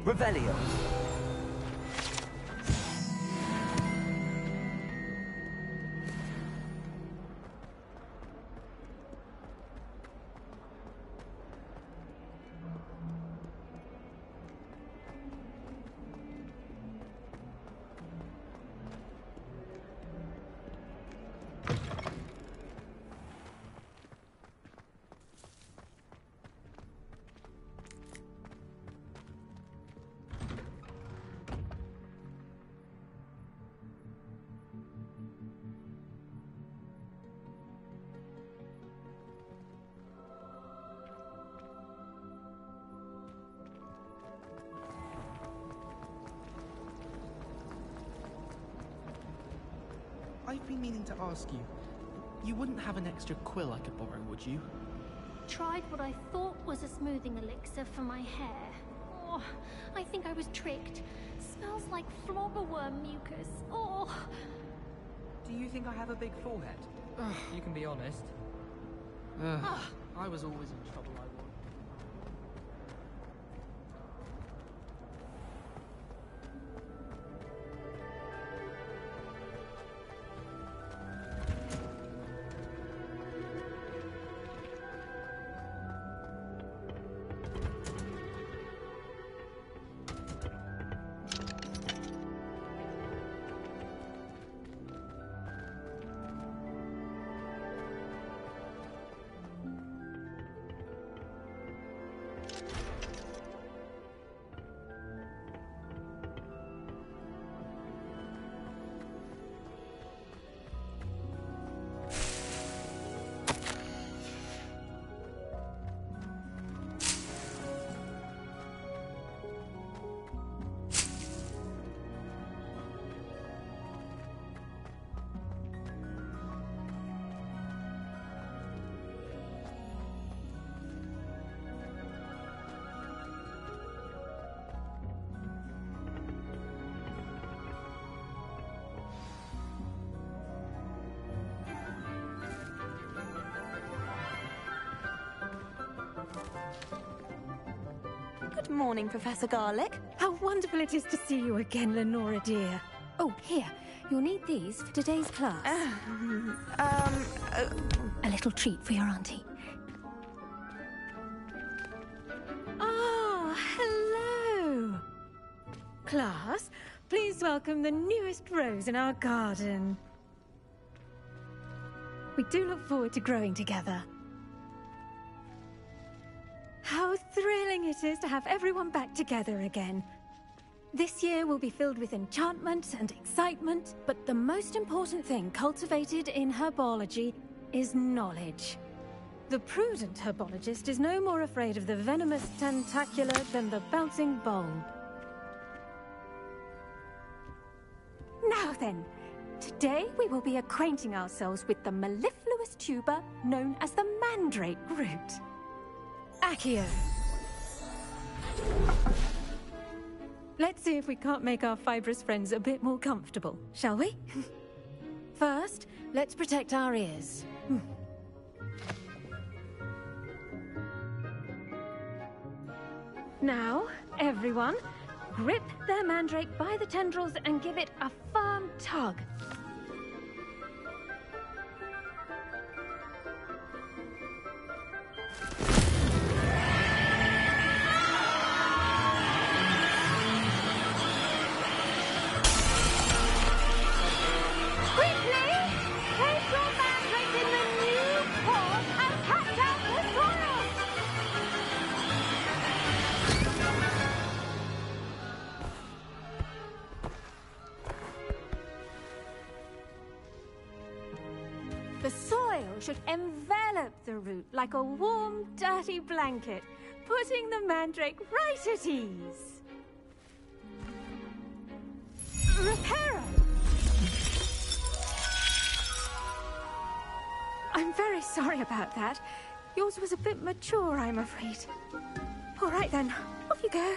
Revelio. I've been meaning to ask you. You wouldn't have an extra quill I could borrow, would you? Tried what I thought was a smoothing elixir for my hair. Oh, I think I was tricked. Smells like floggerworm mucus. Oh. Do you think I have a big forehead? You can be honest. I was always in trouble, I was. Good morning, Professor Garlic. How wonderful it is to see you again, Lenora dear. Oh, here. You'll need these for today's class. A little treat for your auntie. Ah, hello. Class, please welcome the newest rose in our garden. We do look forward to growing together. How thrilling it is to have everyone back together again. This year will be filled with enchantment and excitement, but the most important thing cultivated in herbology is knowledge. The prudent herbologist is no more afraid of the venomous tentacula than the bouncing bulb. Now then, today we will be acquainting ourselves with the mellifluous tuber known as the mandrake root. Accio. Let's see if we can't make our fibrous friends a bit more comfortable, shall we? First, let's protect our ears. Now, everyone, grip their mandrake by the tendrils and give it a firm tug. The soil should envelop the root like a warm, dirty blanket, putting the mandrake right at ease. Reparo! I'm very sorry about that. Yours was a bit mature, I'm afraid. All right then, off you go.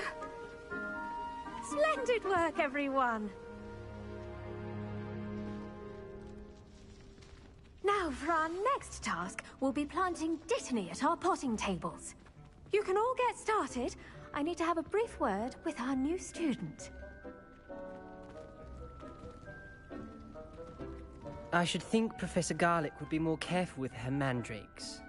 Splendid work, everyone! Now, for our next task, we'll be planting dittany at our potting tables. You can all get started. I need to have a brief word with our new student. I should think Professor Garlick would be more careful with her mandrakes.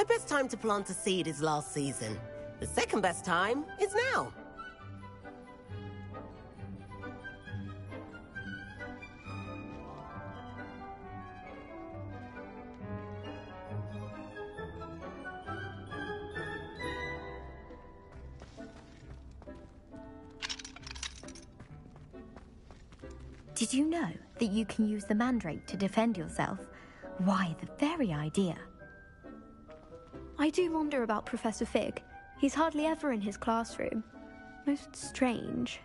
The best time to plant a seed is last season. The second best time is now. Did you know that you can use the mandrake to defend yourself? Why, the very idea. I do wonder about Professor Fig. He's hardly ever in his classroom. Most strange.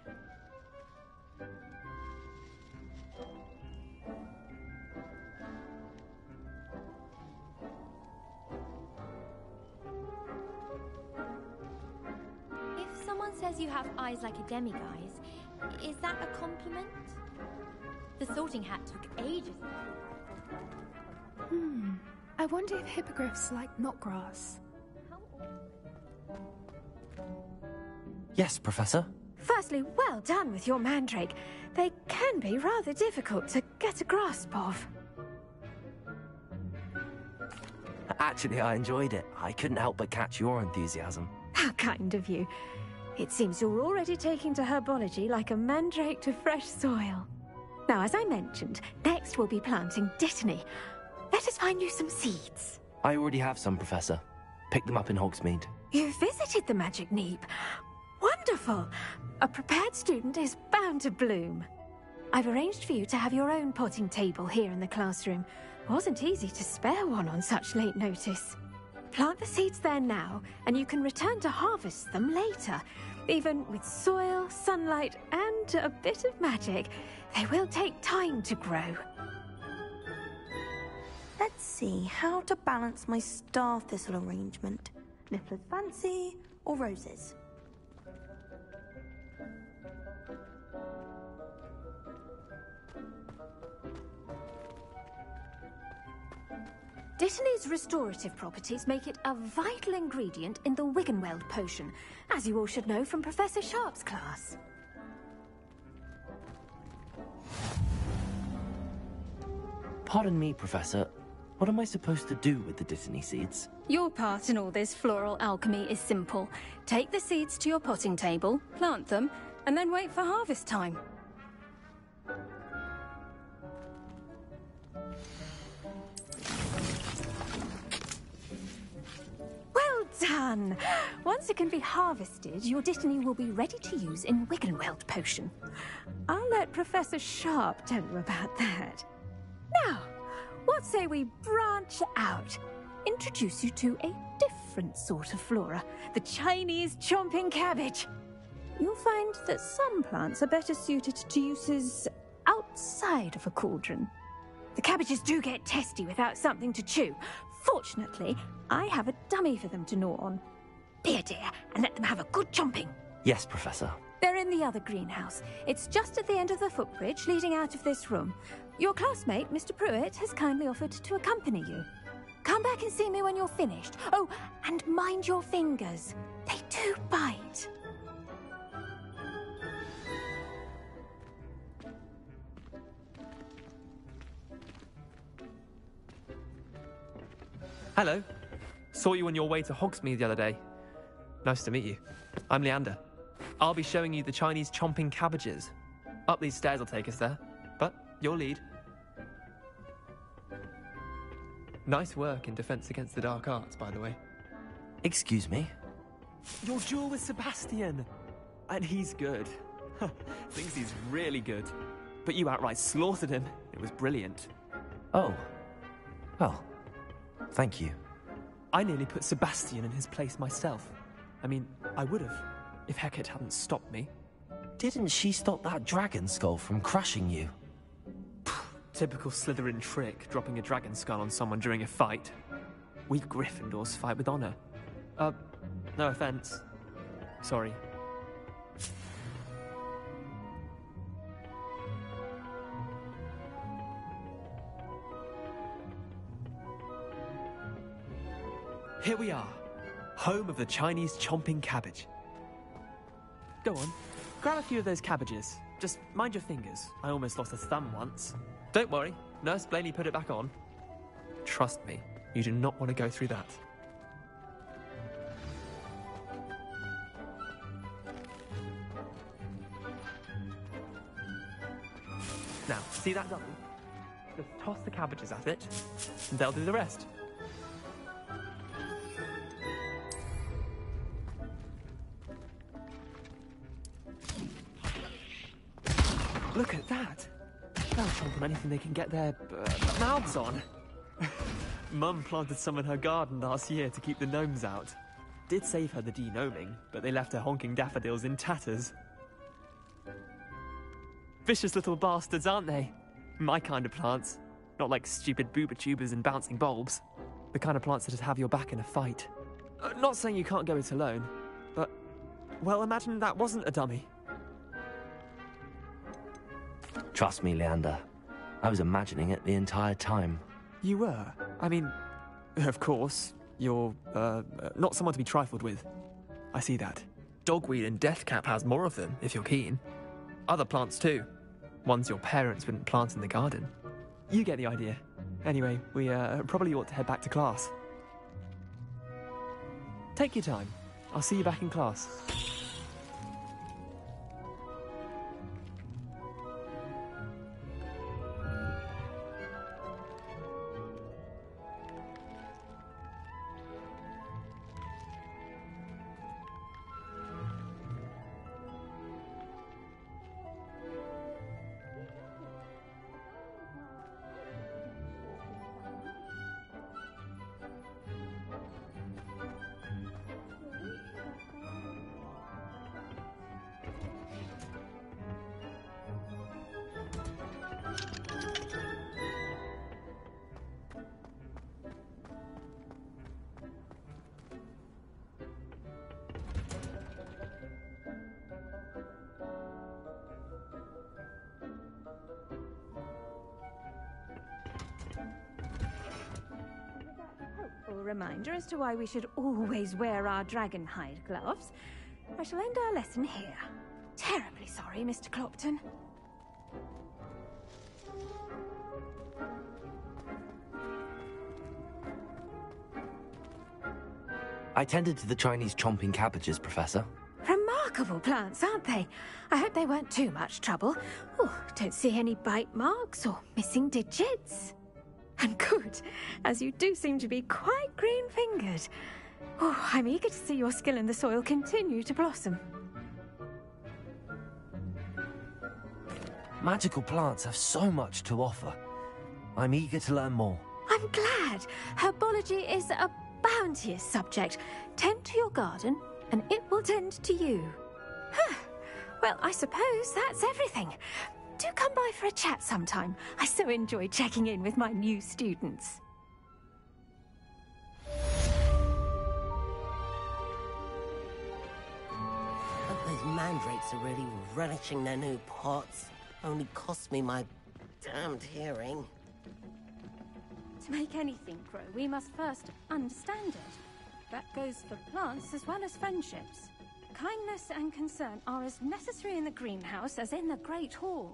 If someone says you have eyes like a demiguise, is that a compliment? The sorting hat took ages. I wonder if hippogriffs like knotgrass. Yes, Professor. Firstly, well done with your mandrake. They can be rather difficult to get a grasp of. Actually, I enjoyed it. I couldn't help but catch your enthusiasm. How kind of you. It seems you're already taking to herbology like a mandrake to fresh soil. Now, as I mentioned, next we'll be planting dittany. Let us find you some seeds. I already have some, Professor. Picked them up in Hogsmeade. You visited the Magic Neep. Wonderful! A prepared student is bound to bloom. I've arranged for you to have your own potting table here in the classroom. Wasn't easy to spare one on such late notice. Plant the seeds there now, and you can return to harvest them later. Even with soil, sunlight, and a bit of magic, they will take time to grow. Let's see how to balance my star thistle arrangement. Niffler's fancy or roses? Dittany's restorative properties make it a vital ingredient in the Wiggenweld potion, as you all should know from Professor Sharp's class. Pardon me, Professor. What am I supposed to do with the Dittany seeds? Your part in all this floral alchemy is simple. Take the seeds to your potting table, plant them, and then wait for harvest time. Well done! Once it can be harvested, your Dittany will be ready to use in Wiggenweld potion. I'll let Professor Sharp tell you about that. Now, what say we branch out? Introduce you to a different sort of flora, the Chinese chomping cabbage. You'll find that some plants are better suited to uses outside of a cauldron. The cabbages do get testy without something to chew. Fortunately, I have a dummy for them to gnaw on. Be a dear and let them have a good chomping. Yes, Professor. They're in the other greenhouse. It's just at the end of the footbridge leading out of this room. Your classmate, Mr. Pruitt, has kindly offered to accompany you. Come back and see me when you're finished. Oh, and mind your fingers. They do bite. Hello. Saw you on your way to Hogsmeade the other day. Nice to meet you. I'm Leander. I'll be showing you the Chinese chomping cabbages. Up these stairs will take us there, but your lead. Nice work in Defense Against the Dark Arts, by the way. Excuse me? Your duel with Sebastian! And he's good. Thinks he's really good. But you outright slaughtered him. It was brilliant. Oh. Well, thank you. I nearly put Sebastian in his place myself. I mean, I would have, if Hecate hadn't stopped me. Didn't she stop that dragon skull from crushing you? Typical Slytherin trick, dropping a dragon skull on someone during a fight. We Gryffindors fight with honor. No offense. Sorry. Here we are, home of the Chinese chomping cabbage. Go on, grab a few of those cabbages. Just mind your fingers. I almost lost a thumb once. Don't worry, Nurse Blaney put it back on. Trust me, you do not want to go through that. Now, see that dummy? Just toss the cabbages at it, and they'll do the rest. Look at that! They'll chomp on anything they can get their mouths on. Mum planted some in her garden last year to keep the gnomes out. Did save her the de-gnoming, but they left her honking daffodils in tatters. Vicious little bastards, aren't they? My kind of plants. Not like stupid booba tubers and bouncing bulbs. The kind of plants that'd have your back in a fight. Not saying you can't go it alone, but, well, imagine that wasn't a dummy. Trust me, Leander. I was imagining it the entire time. You were? I mean, of course, you're, not someone to be trifled with. I see that. Dogweed and deathcap has more of them, if you're keen. Other plants too. Ones your parents wouldn't plant in the garden. You get the idea. Anyway, we, probably ought to head back to class. Take your time. I'll see you back in class. Reminder as to why we should always wear our dragon hide gloves. I shall end our lesson here. Terribly sorry, Mr. Clopton. I tended to the Chinese chomping cabbages, Professor. Remarkable plants, aren't they? I hope they weren't too much trouble. Oh, don't see any bite marks or missing digits. And good, as you do seem to be quite green-fingered. Oh, I'm eager to see your skill in the soil continue to blossom. Magical plants have so much to offer. I'm eager to learn more. I'm glad. Herbology is a bounteous subject. Tend to your garden, and it will tend to you. Huh. Well, I suppose that's everything. Do come by for a chat sometime. I so enjoy checking in with my new students. But those mandrakes are really relishing their new pots. Only cost me my damned hearing. To make anything grow, we must first understand it. That goes for plants as well as friendships. Kindness and concern are as necessary in the greenhouse as in the Great Hall.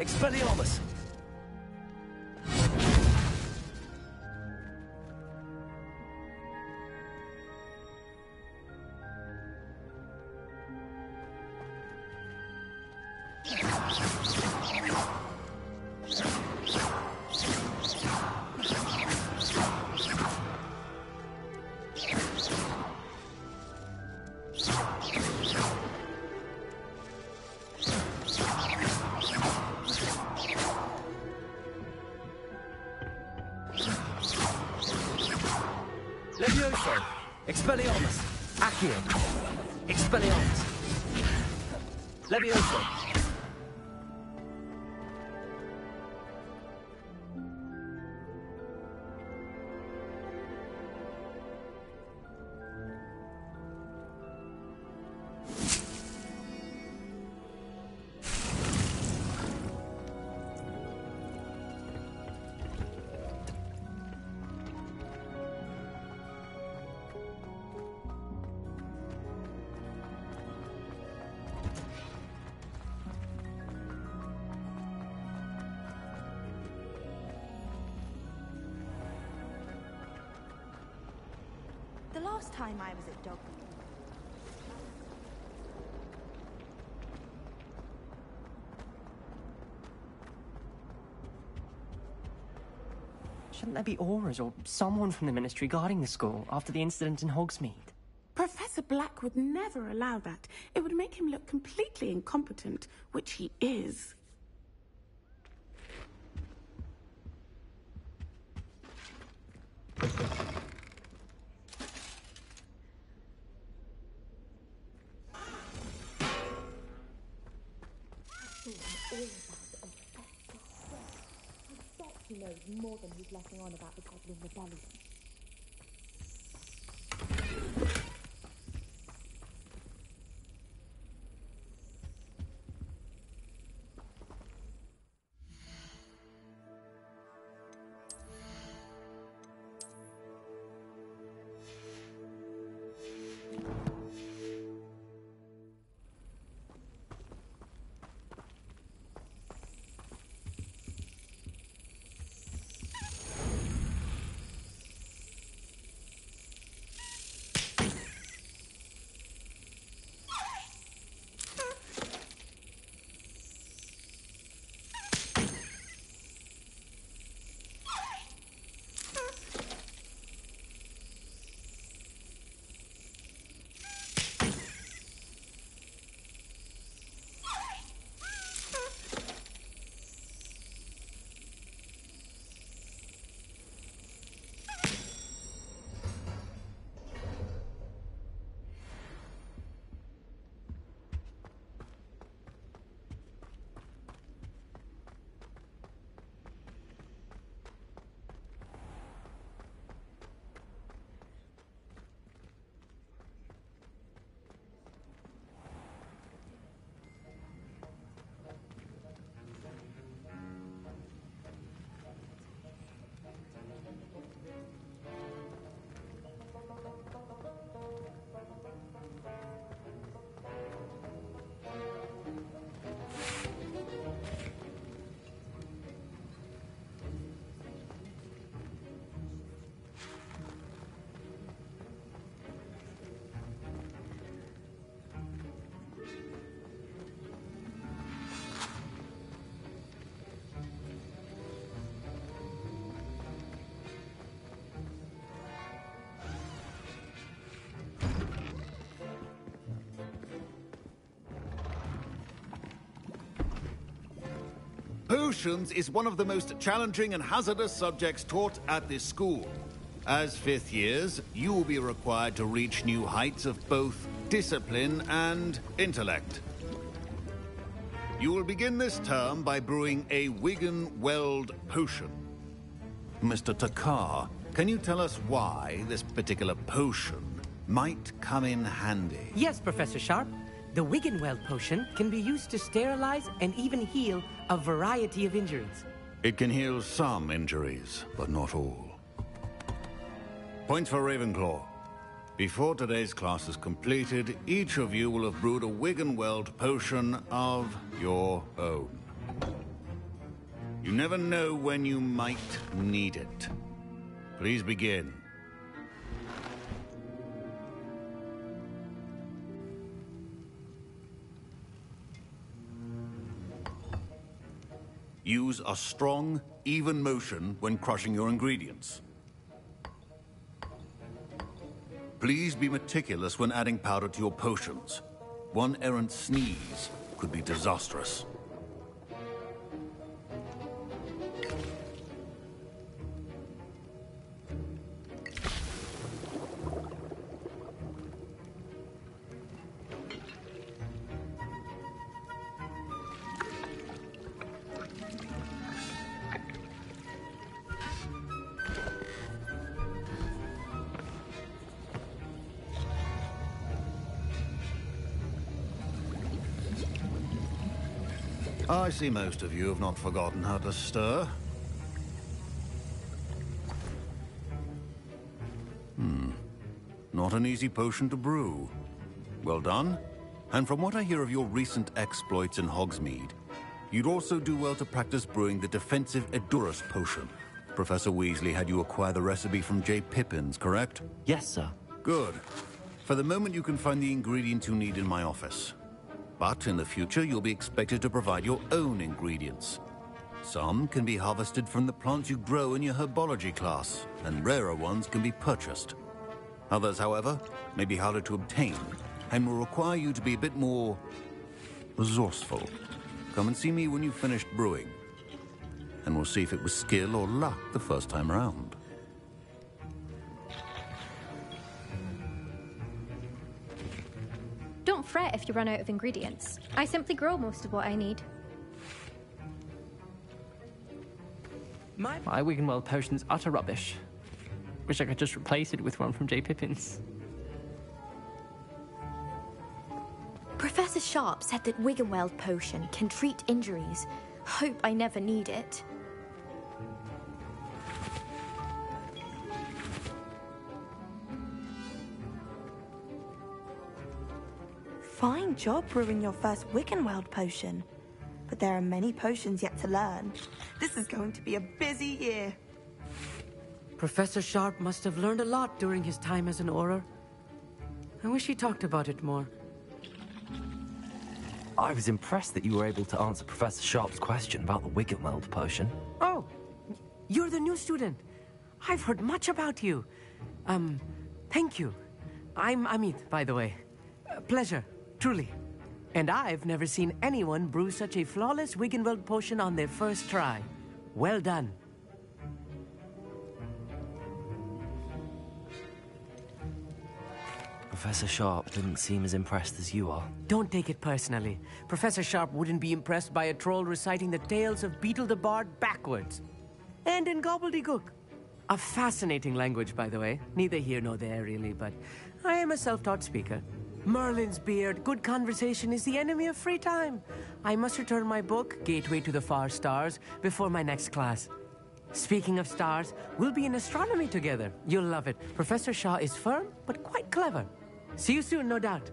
Expelliarmus! Levioso! Expelliarmus! Accio! Expelliarmus! Levioso! The last time I was at Dog... Shouldn't there be Aurors or someone from the Ministry guarding the school after the incident in Hogsmeade? Professor Black would never allow that. It would make him look completely incompetent, which he is. He knows more than he's letting on about the Goblin Rebellion. Potions is one of the most challenging and hazardous subjects taught at this school. As fifth years, you will be required to reach new heights of both discipline and intellect. You will begin this term by brewing a Wigan-Weld potion. Mr. Takar, can you tell us why this particular potion might come in handy? Yes, Professor Sharp. The Wiggenweld potion can be used to sterilize and even heal a variety of injuries. It can heal some injuries, but not all. Points for Ravenclaw. Before today's class is completed, each of you will have brewed a Wiggenweld potion of your own. You never know when you might need it. Please begin. Use a strong, even motion when crushing your ingredients. Please be meticulous when adding powder to your potions. One errant sneeze could be disastrous. I see most of you have not forgotten how to stir. Not an easy potion to brew. Well done. And from what I hear of your recent exploits in Hogsmeade, you'd also do well to practice brewing the defensive Edurus potion. Professor Weasley had you acquire the recipe from J. Pippin's, correct? Yes, sir. Good. For the moment, you can find the ingredients you need in my office. But in the future, you'll be expected to provide your own ingredients. Some can be harvested from the plants you grow in your herbology class, and rarer ones can be purchased. Others, however, may be harder to obtain, and will require you to be a bit more resourceful. Come and see me when you've finished brewing, and we'll see if it was skill or luck the first time around. Don't fret if you run out of ingredients. I simply grow most of what I need. My Wiggenweld potion's utter rubbish. Wish I could just replace it with one from J. Pippin's. Professor Sharp said that Wiggenweld potion can treat injuries. Hope I never need it. Fine job brewing your first Wiggenweld potion. But there are many potions yet to learn. This is going to be a busy year. Professor Sharp must have learned a lot during his time as an Auror. I wish he talked about it more. I was impressed that you were able to answer Professor Sharp's question about the Wiggenweld potion. Oh, you're the new student. I've heard much about you. Thank you. I'm Amit, by the way. Pleasure, truly. And I've never seen anyone brew such a flawless Wiggenweld potion on their first try. Well done. Professor Sharp didn't seem as impressed as you are. Don't take it personally. Professor Sharp wouldn't be impressed by a troll reciting the tales of Beetle the Bard backwards. And in gobbledygook. A fascinating language, by the way. Neither here nor there, really, but I am a self-taught speaker. Merlin's beard, good conversation is the enemy of free time. I must return my book, Gateway to the Far Stars, before my next class. Speaking of stars, we'll be in astronomy together. You'll love it. Professor Shaw is firm, but quite clever. See you soon, no doubt.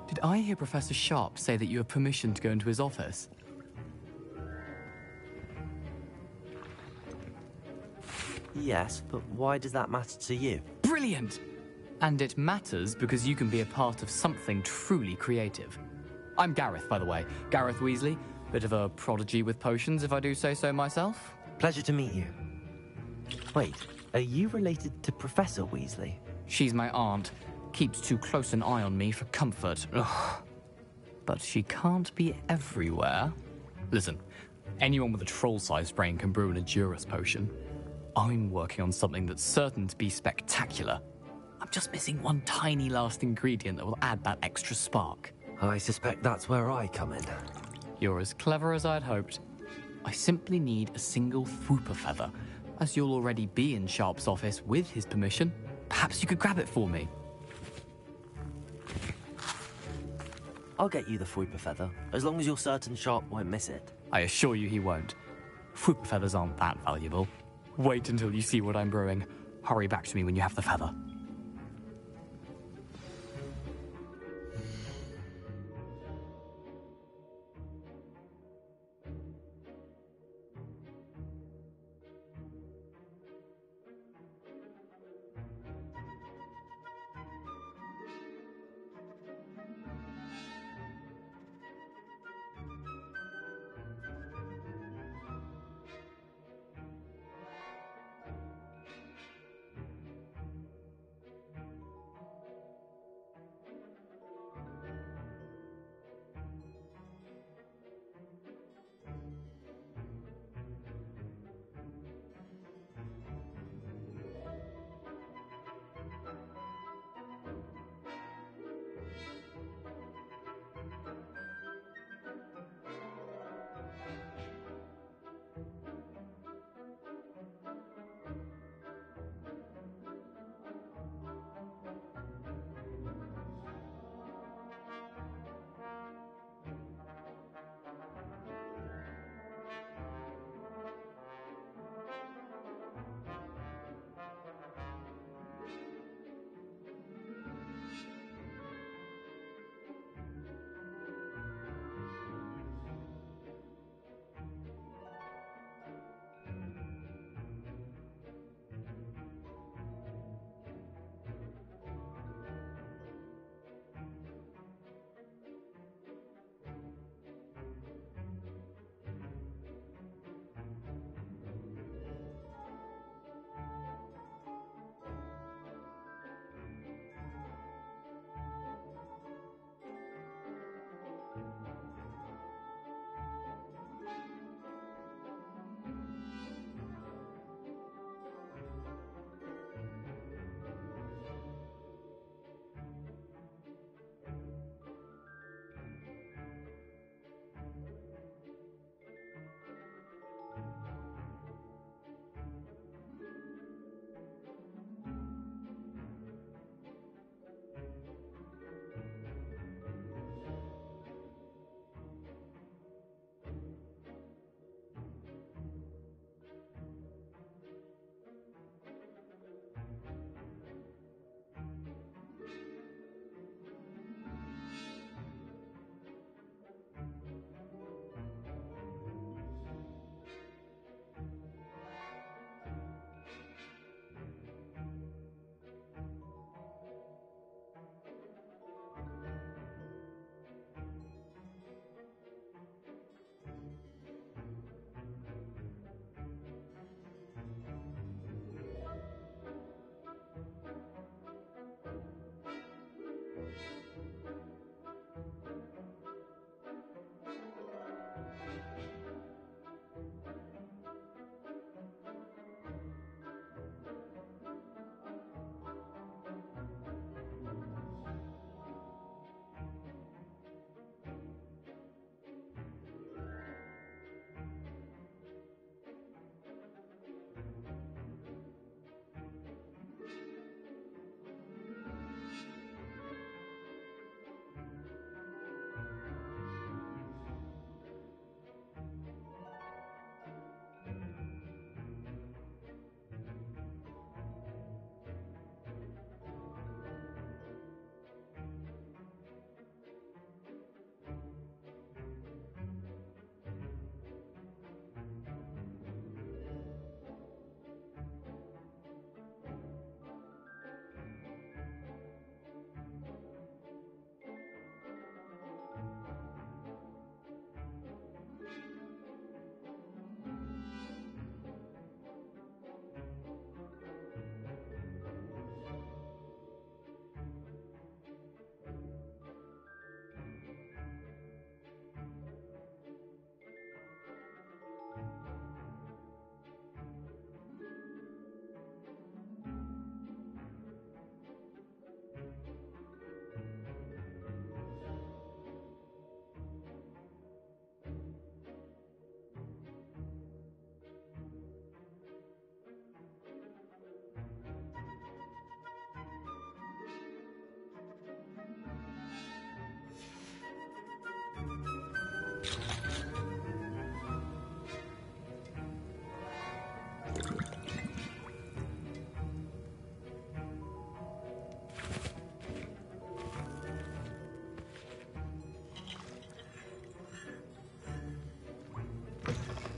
Did I hear Professor Sharp say that you have permission to go into his office? Yes, but why does that matter to you? Brilliant! And it matters because you can be a part of something truly creative. I'm Gareth, by the way. Gareth Weasley. Bit of a prodigy with potions, if I do say so myself. Pleasure to meet you. Wait, are you related to Professor Weasley? She's my aunt. Keeps too close an eye on me for comfort. Ugh. But she can't be everywhere. Listen, anyone with a troll-sized brain can brew an Edurus potion. I'm working on something that's certain to be spectacular. I'm just missing one tiny last ingredient that will add that extra spark. I suspect that's where I come in. You're as clever as I'd hoped. I simply need a single Fwooper feather. As you'll already be in Sharp's office with his permission, perhaps you could grab it for me. I'll get you the Fwooper feather, as long as you're certain Sharp won't miss it. I assure you he won't. Fwooper feathers aren't that valuable. Wait until you see what I'm brewing. Hurry back to me when you have the feather.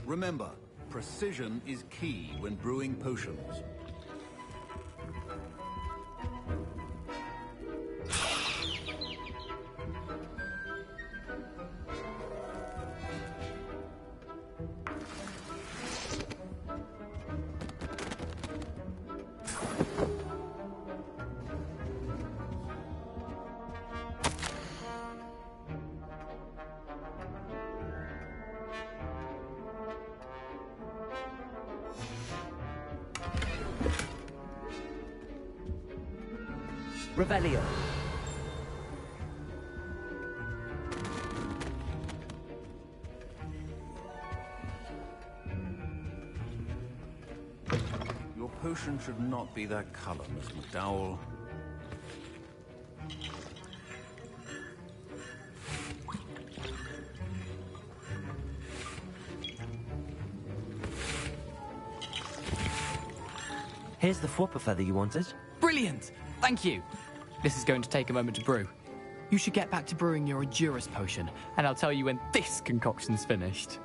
Remember, precision is key when brewing potions. Revelio. Your potion should not be that color, Miss McDowell. Here's the Fwopper feather you wanted. Brilliant! Thank you! This is going to take a moment to brew. You should get back to brewing your Endurus potion, and I'll tell you when this concoction's finished.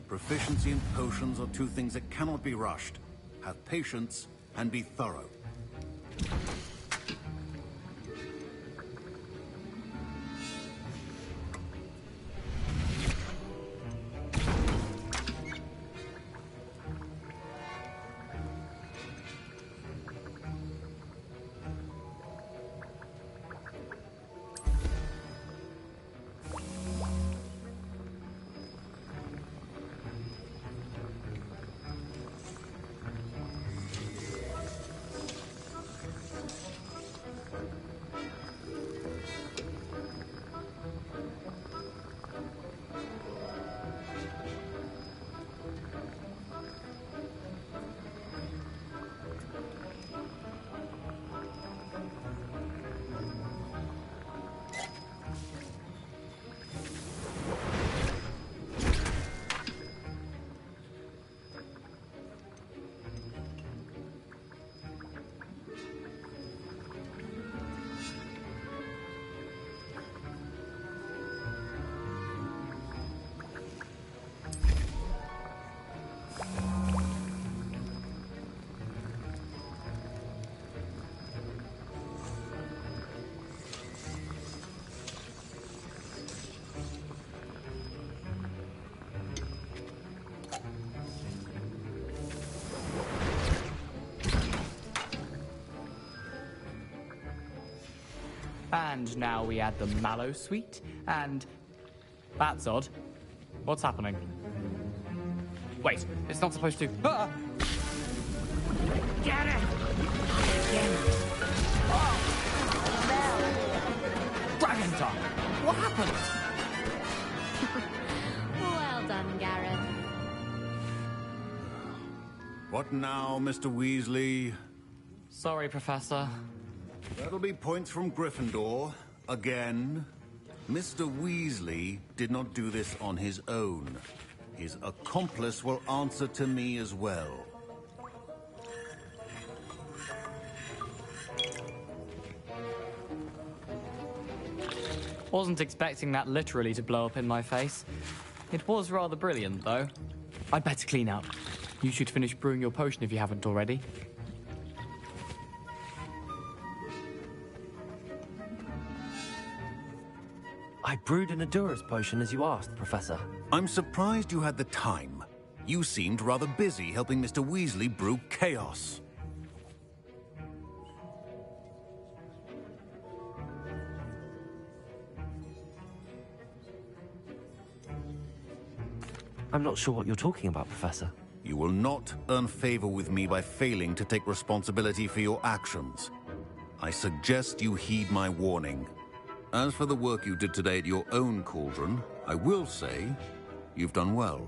Proficiency in potions are two things that cannot be rushed. Have patience and be thorough. And now we add the mallow sweet, and... That's odd. What's happening? Wait, it's not supposed to... Ah! Get it! Dragon tongue! What happened? Well done, Gareth. What now, Mr. Weasley? Sorry, Professor. That'll be points from Gryffindor. Again. Mr. Weasley did not do this on his own. His accomplice will answer to me as well. Wasn't expecting that literally to blow up in my face. It was rather brilliant, though. I'd better clean up. You should finish brewing your potion if you haven't already. I brewed an Endurus potion as you asked, Professor. I'm surprised you had the time. You seemed rather busy helping Mr. Weasley brew chaos. I'm not sure what you're talking about, Professor. You will not earn favor with me by failing to take responsibility for your actions. I suggest you heed my warning. As for the work you did today at your own cauldron, I will say you've done well.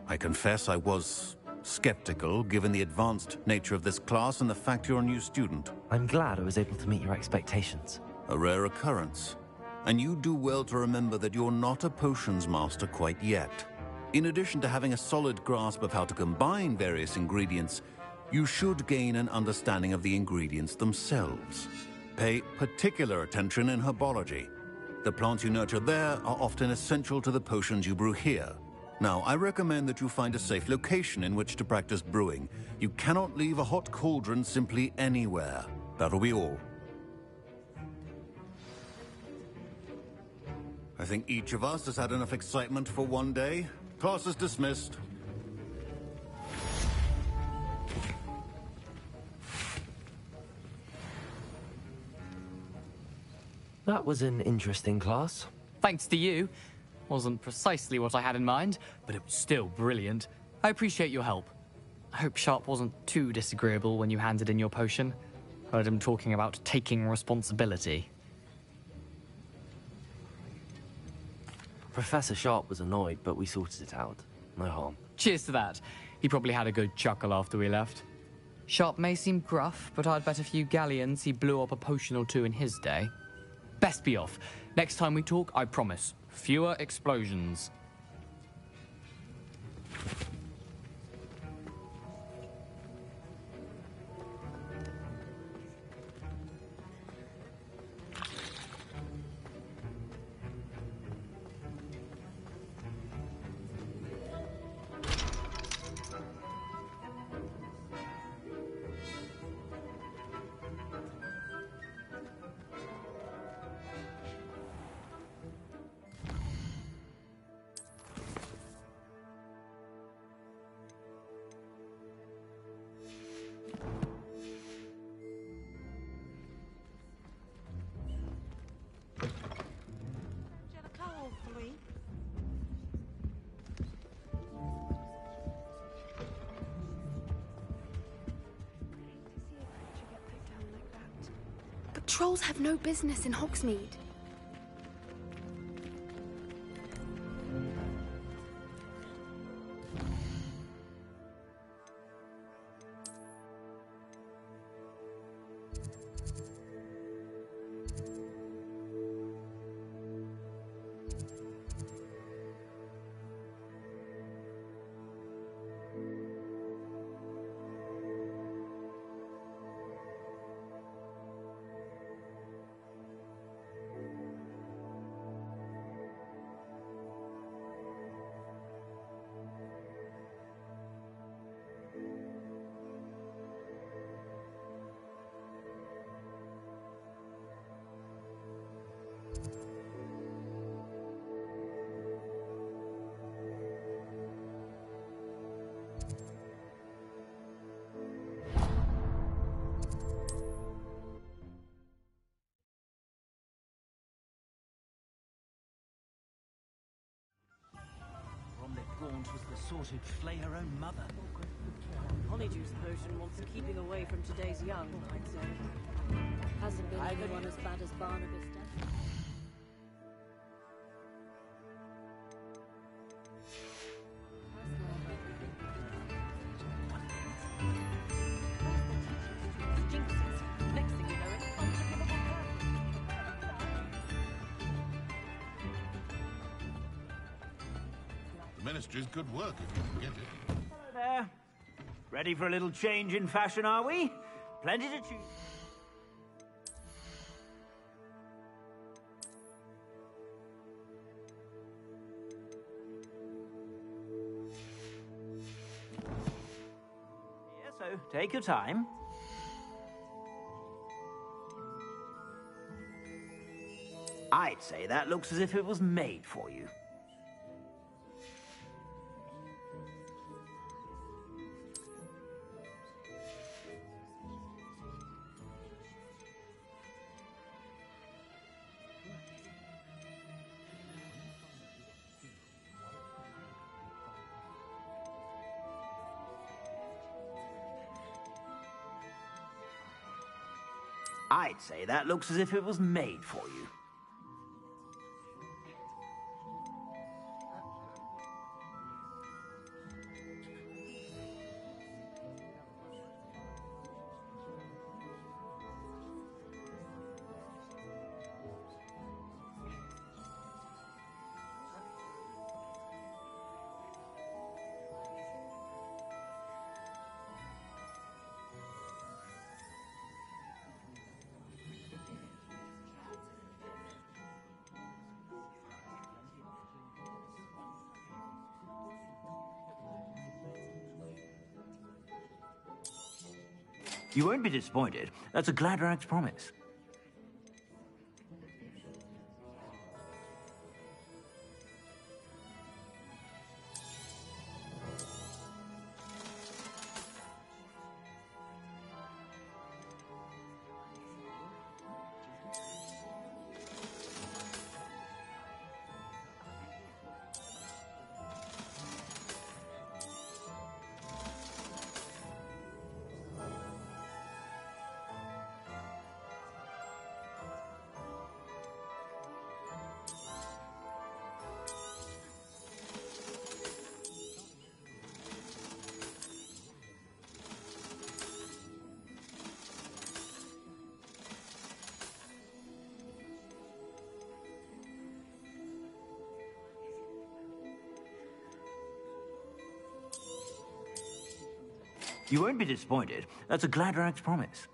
I confess I was skeptical, given the advanced nature of this class and the fact you're a new student. I'm glad I was able to meet your expectations. A rare occurrence. And you do well to remember that you're not a potions master quite yet. In addition to having a solid grasp of how to combine various ingredients, you should gain an understanding of the ingredients themselves. Pay particular attention in herbology. The plants you nurture there are often essential to the potions you brew here. Now, I recommend that you find a safe location in which to practice brewing. You cannot leave a hot cauldron simply anywhere. That'll be all. I think each of us has had enough excitement for one day. Class is dismissed. That was an interesting class. Thanks to you. Wasn't precisely what I had in mind, but it was still brilliant. I appreciate your help. I hope Sharp wasn't too disagreeable when you handed in your potion. Heard him talking about taking responsibility. Professor Sharp was annoyed, but we sorted it out. No harm. Cheers to that. He probably had a good chuckle after we left. Sharp may seem gruff, but I'd bet a few galleons he blew up a potion or two in his day. Best be off. Next time we talk, I promise, fewer explosions. But trolls have no business in Hogsmeade. Was the sort who'd flay her own mother. Honeydews potion wants keeping away from today's young, I'd say. Hasn't been anyone as bad as Barnabas does. Ministry's good work if you can get it. Hello there. Ready for a little change in fashion, are we? Plenty to choose. Here, so take your time. I'd say that looks as if it was made for you. I'd say that looks as if it was made for you. You won't be disappointed. That's a Gladrag's promise. You won't be disappointed. That's a Gladrag's promise.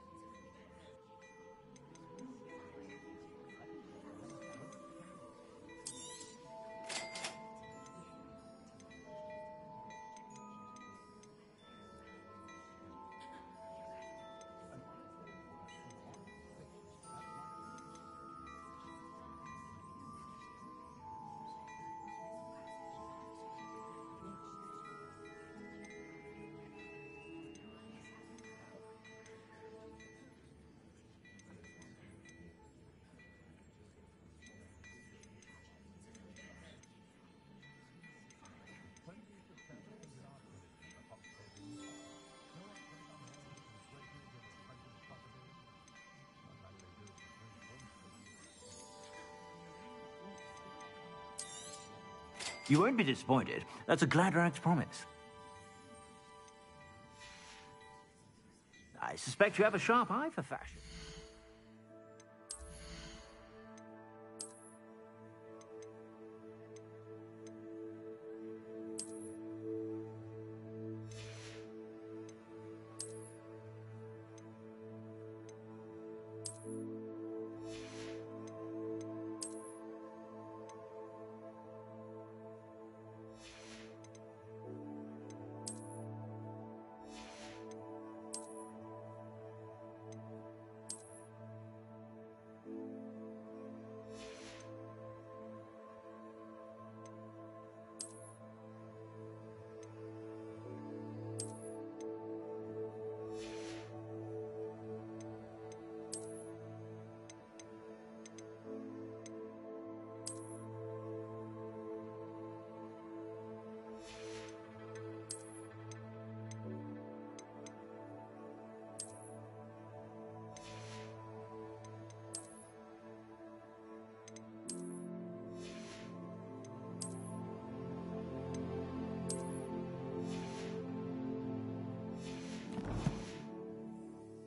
You won't be disappointed. That's a Gladrag's promise. I suspect you have a sharp eye for fashion.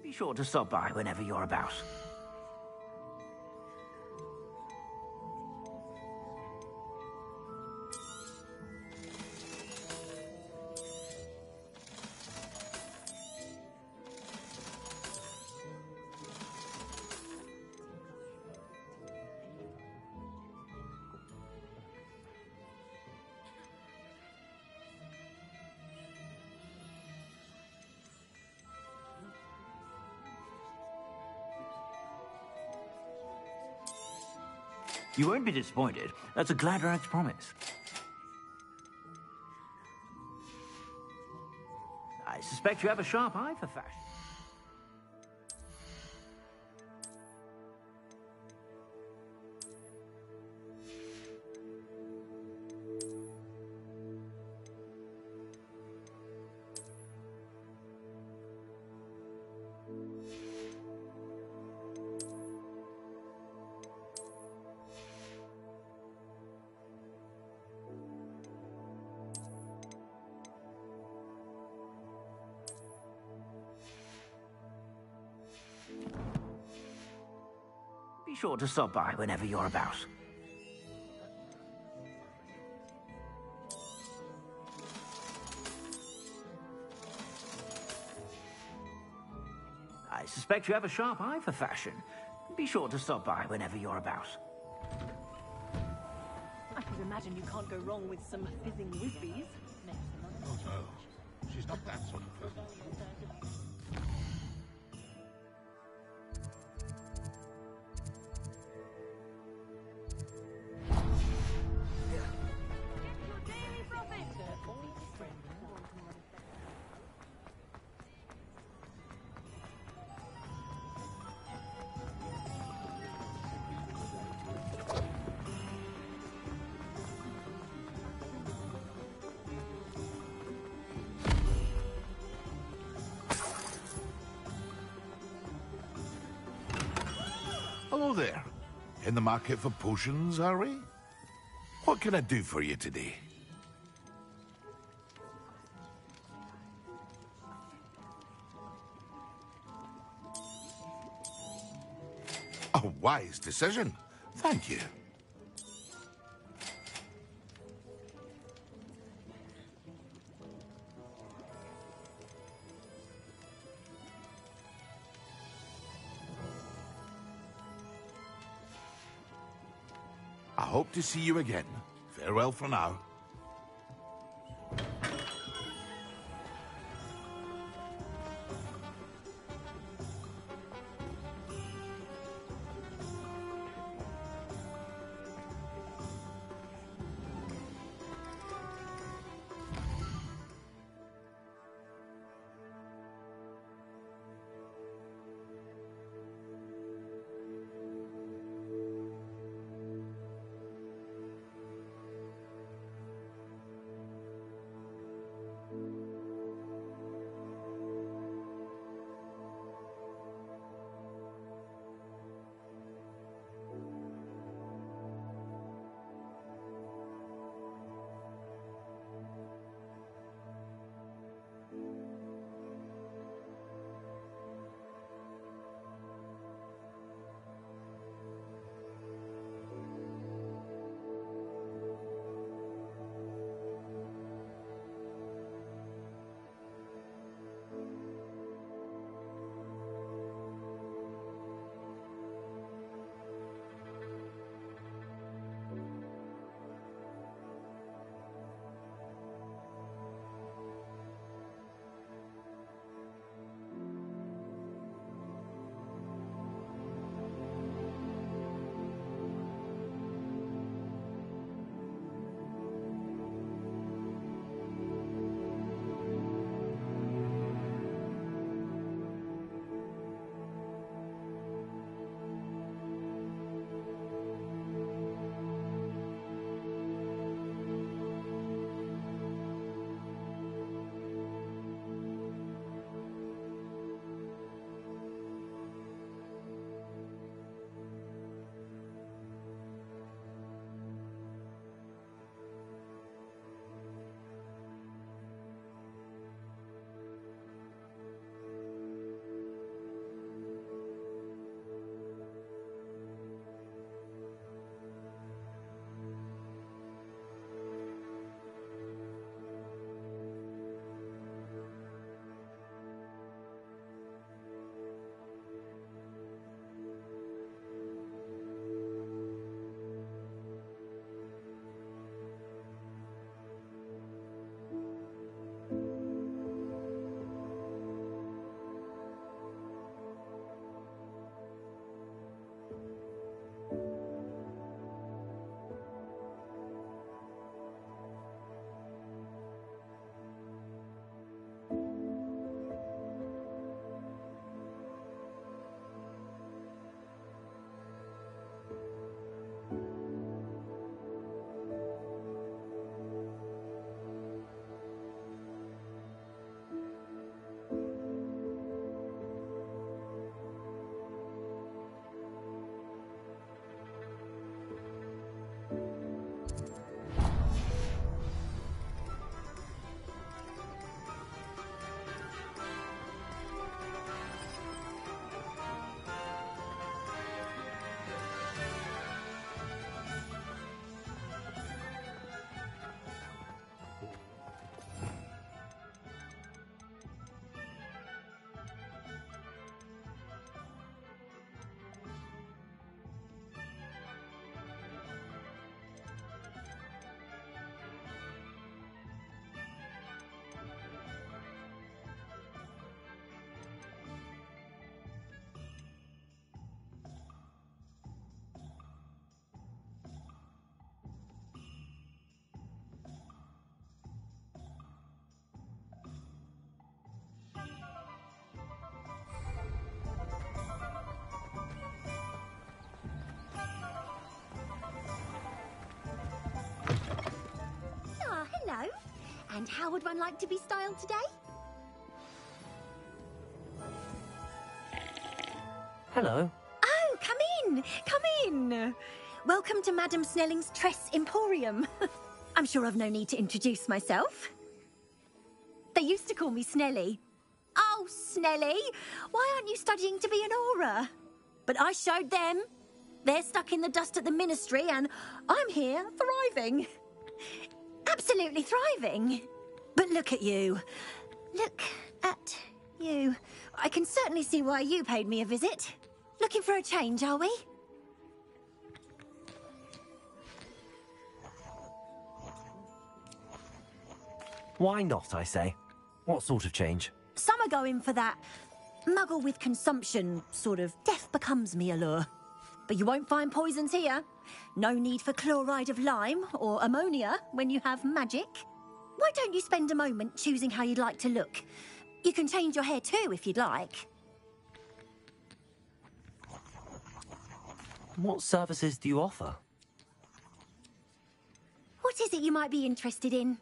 Be sure to stop by whenever you're about. You won't be disappointed. That's a Gladrag's promise. I suspect you have a sharp eye for fashion. sure to stop by whenever you're about. I suspect you have a sharp eye for fashion. Be sure to stop by whenever you're about. I can imagine you can't go wrong with some fizzing whizbees. Oh no, she's not that sort of person. Hello there. In the market for potions, are we? What can I do for you today? A wise decision. Thank you. I hope to see you again. Farewell for now. And how would one like to be styled today? Hello. Oh, come in! Come in! Welcome to Madame Snelling's Tress Emporium. I'm sure I've no need to introduce myself. They used to call me Snelly. Oh, Snelly! Why aren't you studying to be an aura? But I showed them. They're stuck in the dust at the Ministry, and I'm here, thriving. Absolutely thriving. But look at you. Look at you. I can certainly see why you paid me a visit. Looking for a change, are we? Why not, I say? What sort of change? Some are going for that muggle with consumption, sort of death becomes me allure. But you won't find poisons here. No need for chloride of lime or ammonia when you have magic. Why don't you spend a moment choosing how you'd like to look? You can change your hair too if you'd like. What services do you offer? What is it you might be interested in?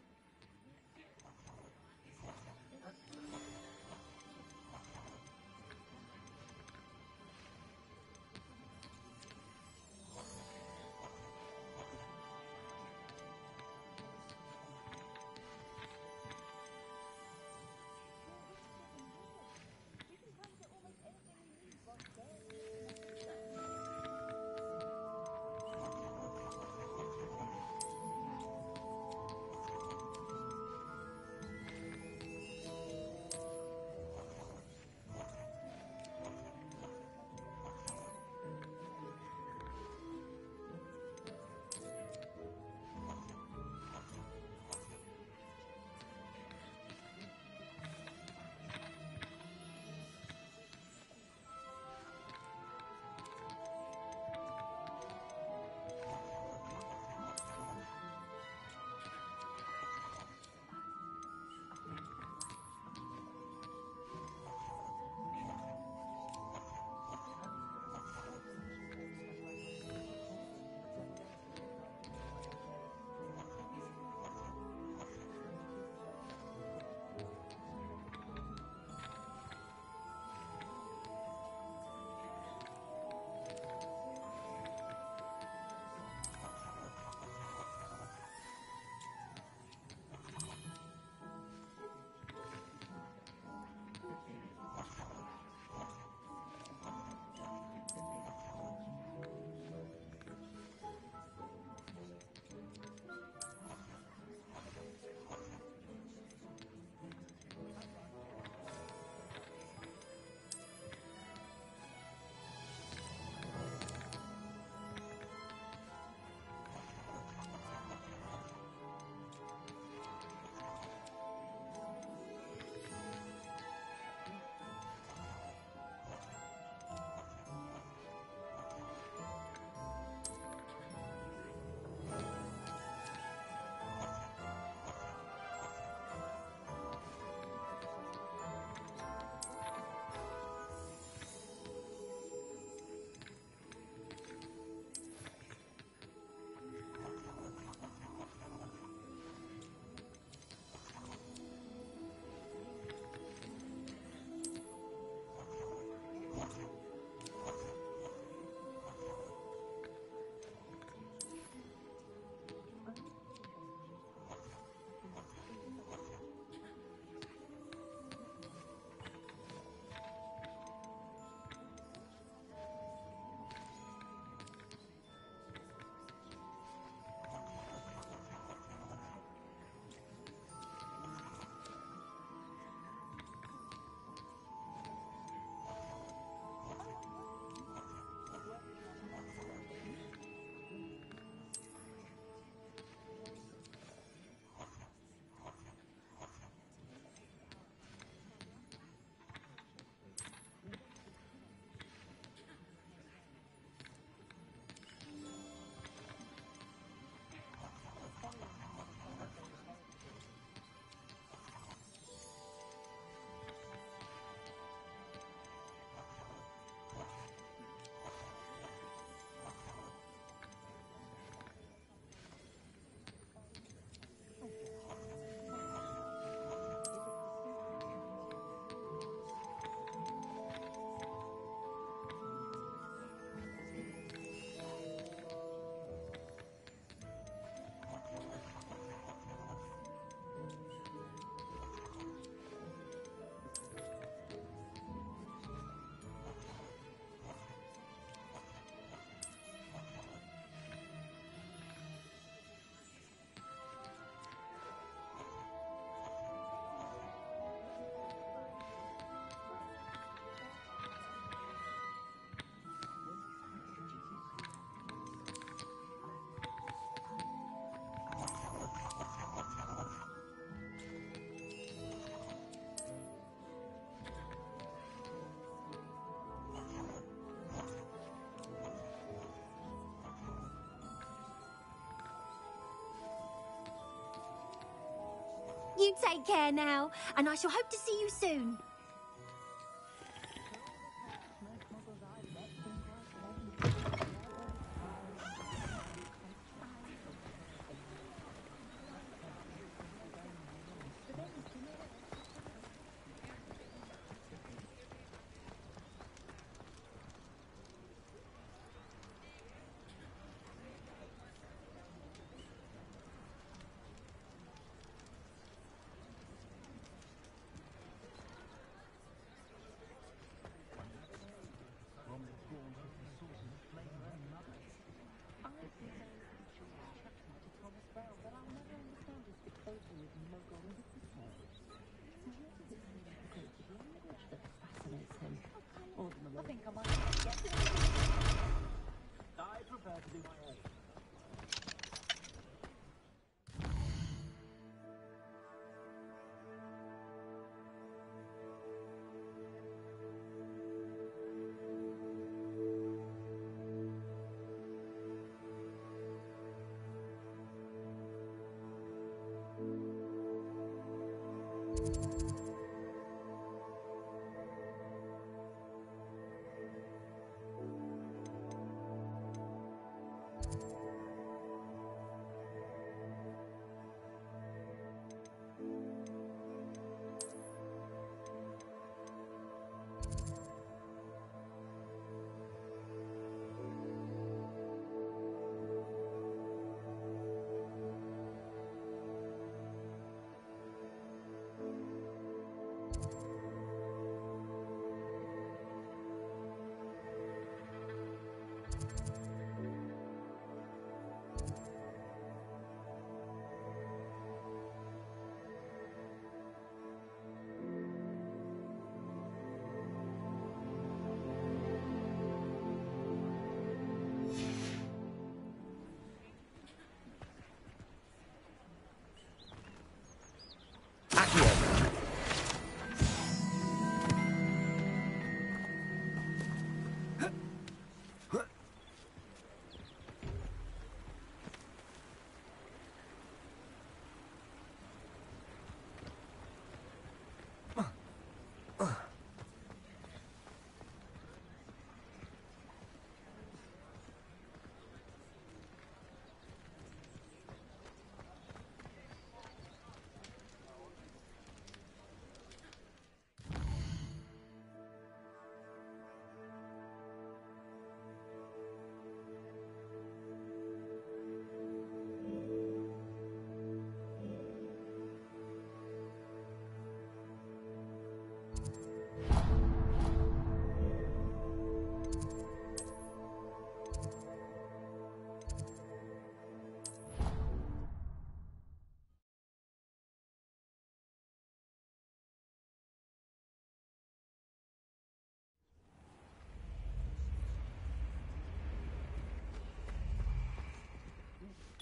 You take care now, and I shall hope to see you soon. I think I might get it. I prefer to do my own.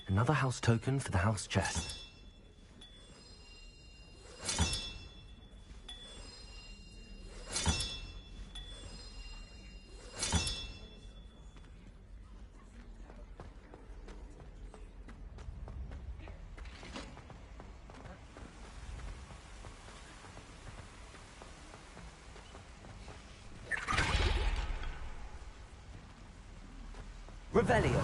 Another house token for the house chest. Revelio.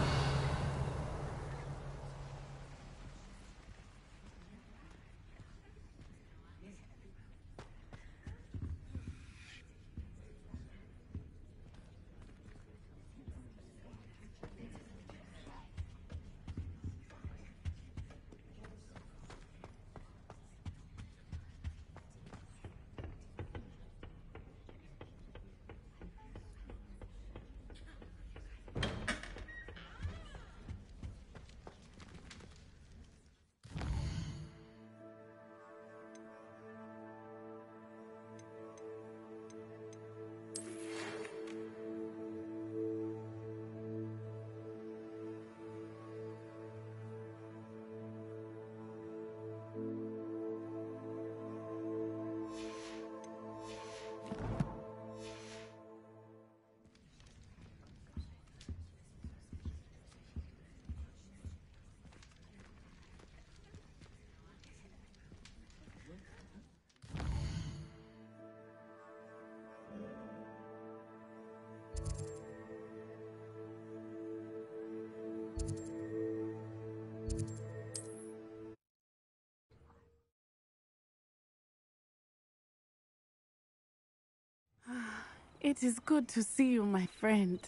it is good to see you, my friend.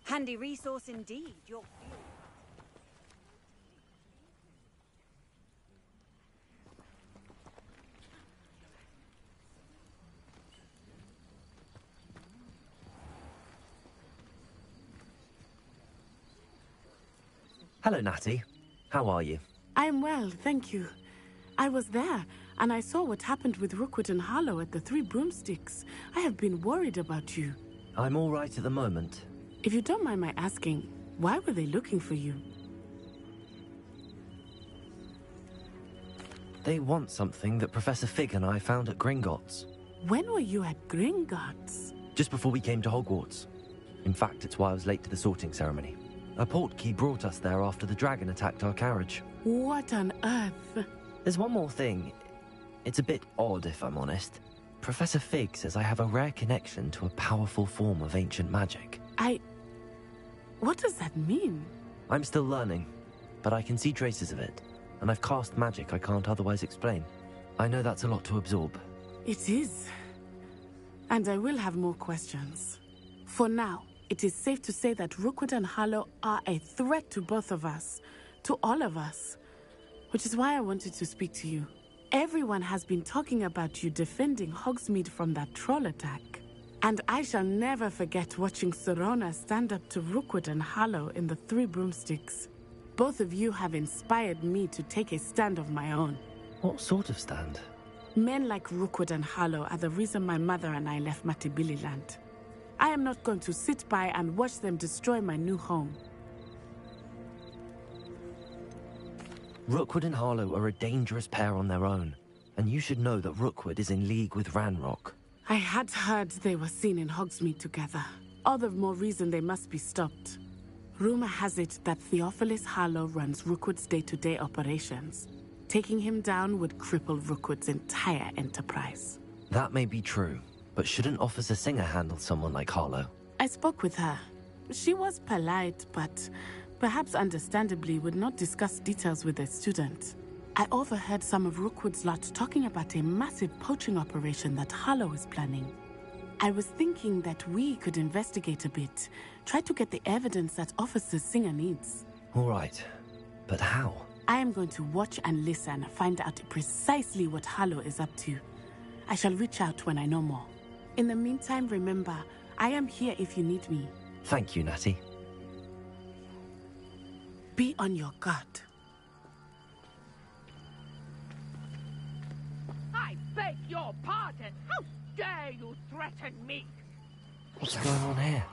Handy resource indeed, your field. Hello, Natty. How are you? I'm well, thank you. I was there, and I saw what happened with Rookwood and Harlow at the Three Broomsticks. I have been worried about you. I'm all right at the moment. If you don't mind my asking, why were they looking for you? They want something that Professor Fig and I found at Gringotts. When were you at Gringotts? Just before we came to Hogwarts. In fact, it's why I was late to the sorting ceremony. A portkey brought us there after the dragon attacked our carriage. What on earth? There's one more thing. It's a bit odd, if I'm honest. Professor Fig says I have a rare connection to a powerful form of ancient magic. What does that mean? I'm still learning, but I can see traces of it, and I've cast magic I can't otherwise explain. I know that's a lot to absorb. It is. And I will have more questions. For now, it is safe to say that Rookwood and Harlow are a threat to both of us, to all of us. Which is why I wanted to speak to you. Everyone has been talking about you defending Hogsmeade from that troll attack. And I shall never forget watching Serona stand up to Rookwood and Harlow in the Three Broomsticks. Both of you have inspired me to take a stand of my own. What sort of stand? Men like Rookwood and Harlow are the reason my mother and I left Matibililand. I am not going to sit by and watch them destroy my new home. Rookwood and Harlow are a dangerous pair on their own, and you should know that Rookwood is in league with Ranrock. I had heard they were seen in Hogsmeade together. All the more reason they must be stopped. Rumor has it that Theophilus Harlow runs Rookwood's day-to-day operations. Taking him down would cripple Rookwood's entire enterprise. That may be true, but shouldn't Officer Singer handle someone like Harlow? I spoke with her. She was polite, but perhaps understandably would not discuss details with a student. I overheard some of Rookwood's lot talking about a massive poaching operation that Harlow is planning. I was thinking that we could investigate a bit, try to get the evidence that Officer Singer needs. All right, but how? I am going to watch and listen, find out precisely what Harlow is up to. I shall reach out when I know more. In the meantime, remember, I am here if you need me. Thank you, Natty. Be on your guard. I beg your pardon. How dare you threaten me? What's going on here?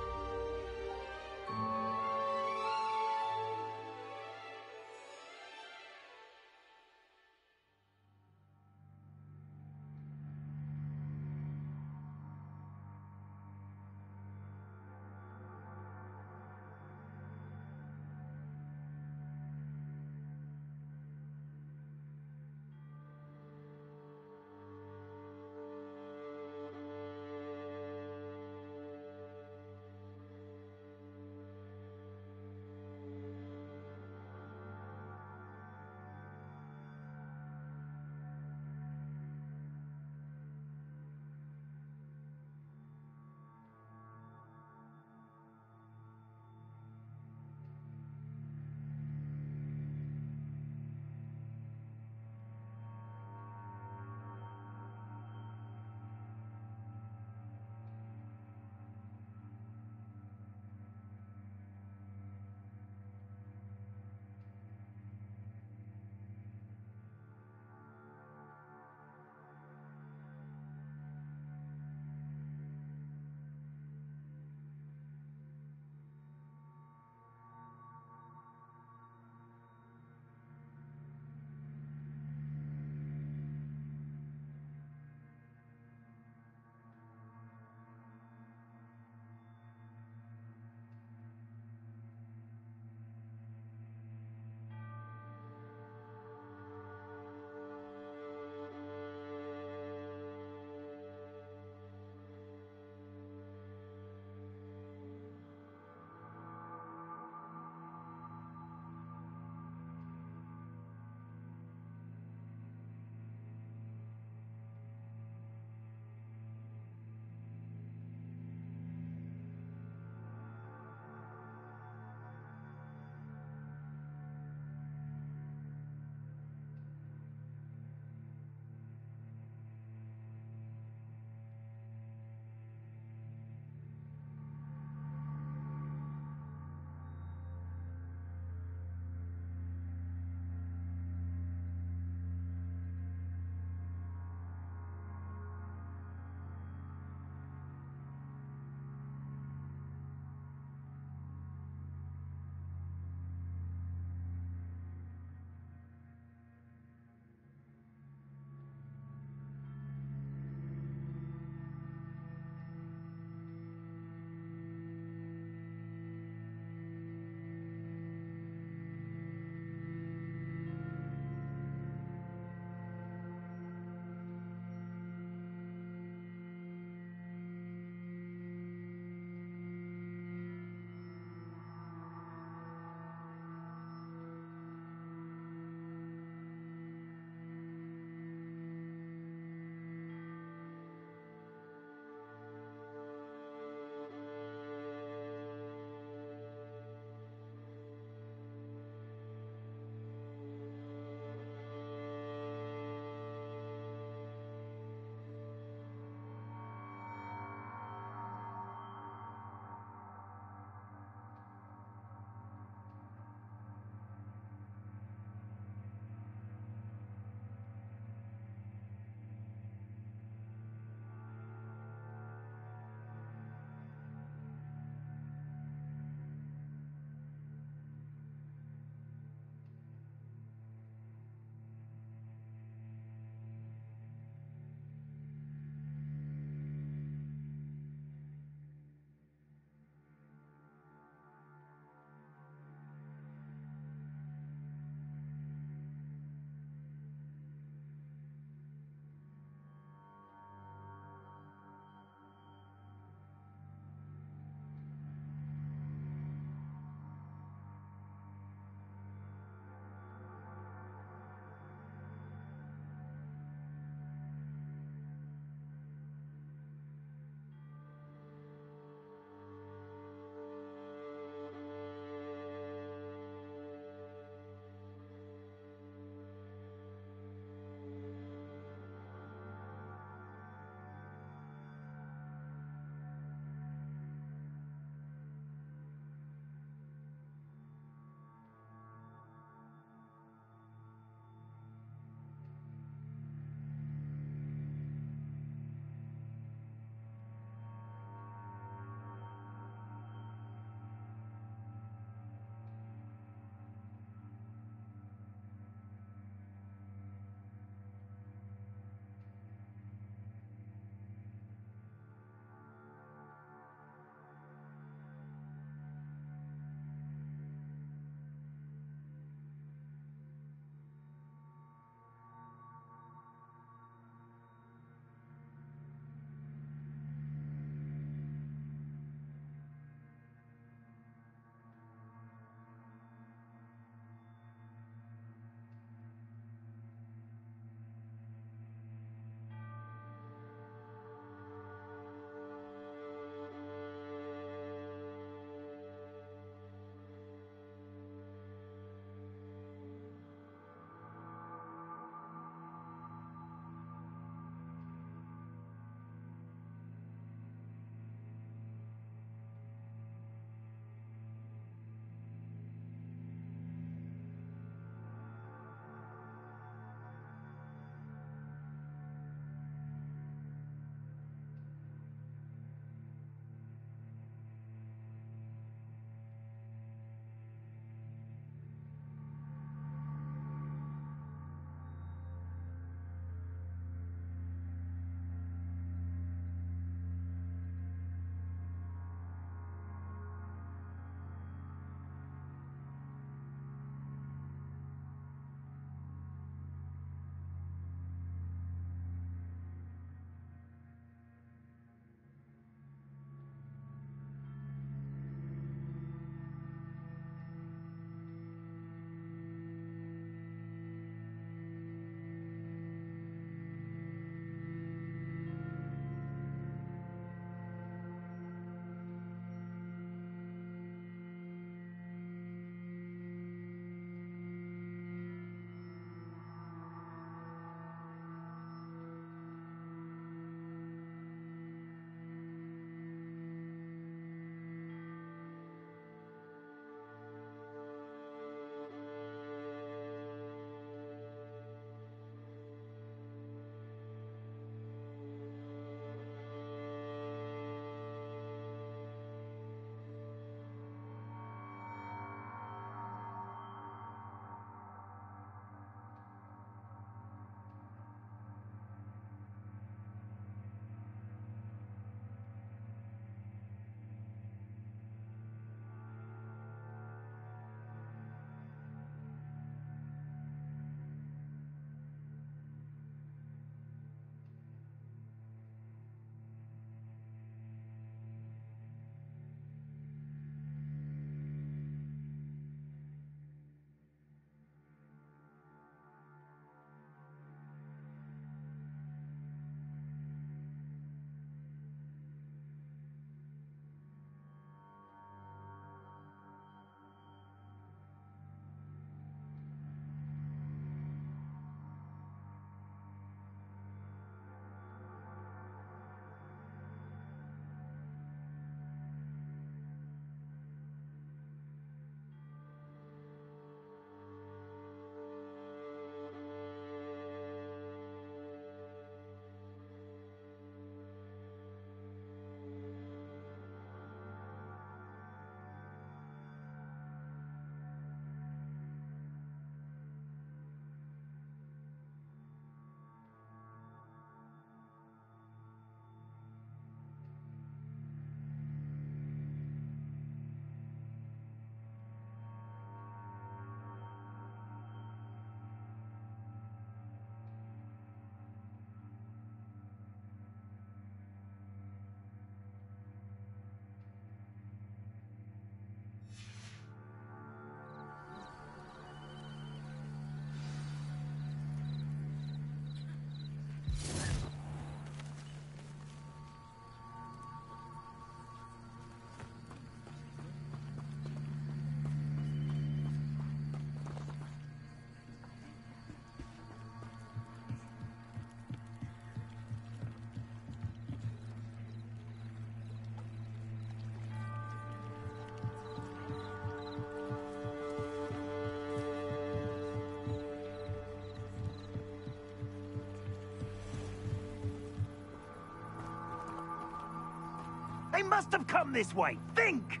must have come this way. Think!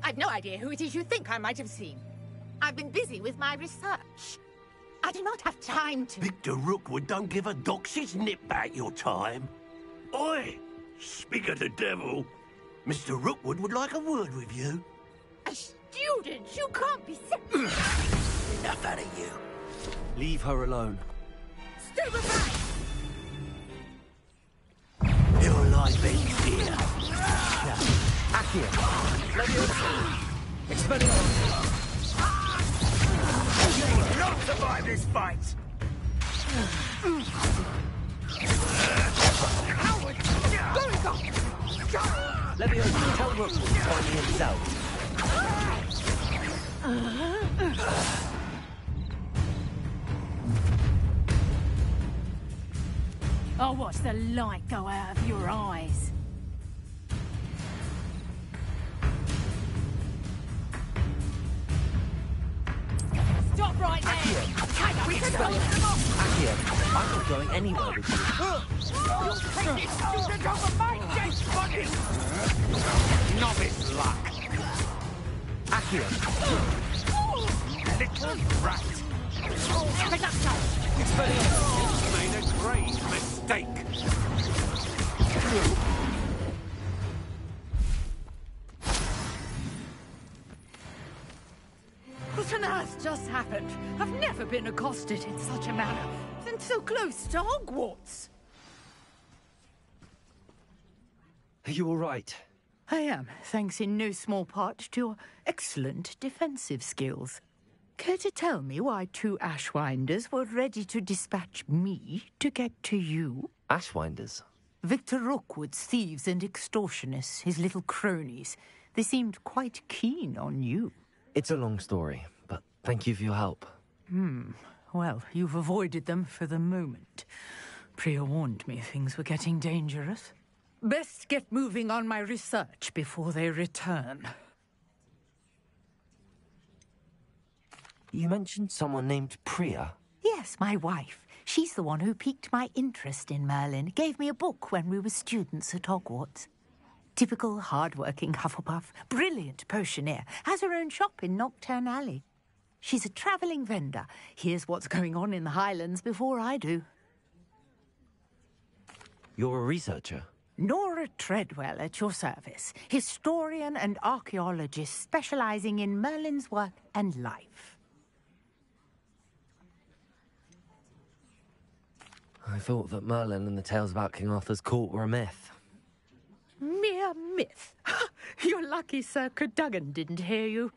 I've no idea who it is you think I might have seen. I've been busy with my research. I do not have time to... Victor Rookwood don't give a doxy's nip back your time. Oi! Speak of the devil. Mr. Rookwood would like a word with you. A student? You can't be Enough out of you. Leave her alone. Stupefy! Your life ends here. Accio. Expelliarmus. You will not survive this fight! Coward! Leviosa, tell Rookwood to find me himself. I'll watch the light go out of your eyes. Stop right there! Accio, I'm not going anywhere with you. You'll take this student over my dead body! Novice luck! Accio. Little rat! Expelliarmus made a grave mistake. What on earth just happened? I've never been accosted in such a manner, and so close to Hogwarts. Are you all right? I am, thanks in no small part to your excellent defensive skills. Care to tell me why 2 Ashwinders were ready to dispatch me to get to you? Ashwinders? Victor Rookwood's thieves and extortionists, his little cronies. They seemed quite keen on you. It's a long story, but thank you for your help. Well, you've avoided them for the moment. Priya warned me things were getting dangerous. Best get moving on my research before they return. You mentioned someone named Priya? Yes, my wife. She's the one who piqued my interest in Merlin. Gave me a book when we were students at Hogwarts. Typical hard-working Hufflepuff, brilliant potioneer, has her own shop in Nocturne Alley. She's a travelling vendor. Hears what's going on in the Highlands before I do. You're a researcher? Nora Treadwell at your service. Historian and archaeologist specialising in Merlin's work and life. I thought that Merlin and the tales about King Arthur's court were a myth. Mere myth. You're lucky Sir Cadogan didn't hear you.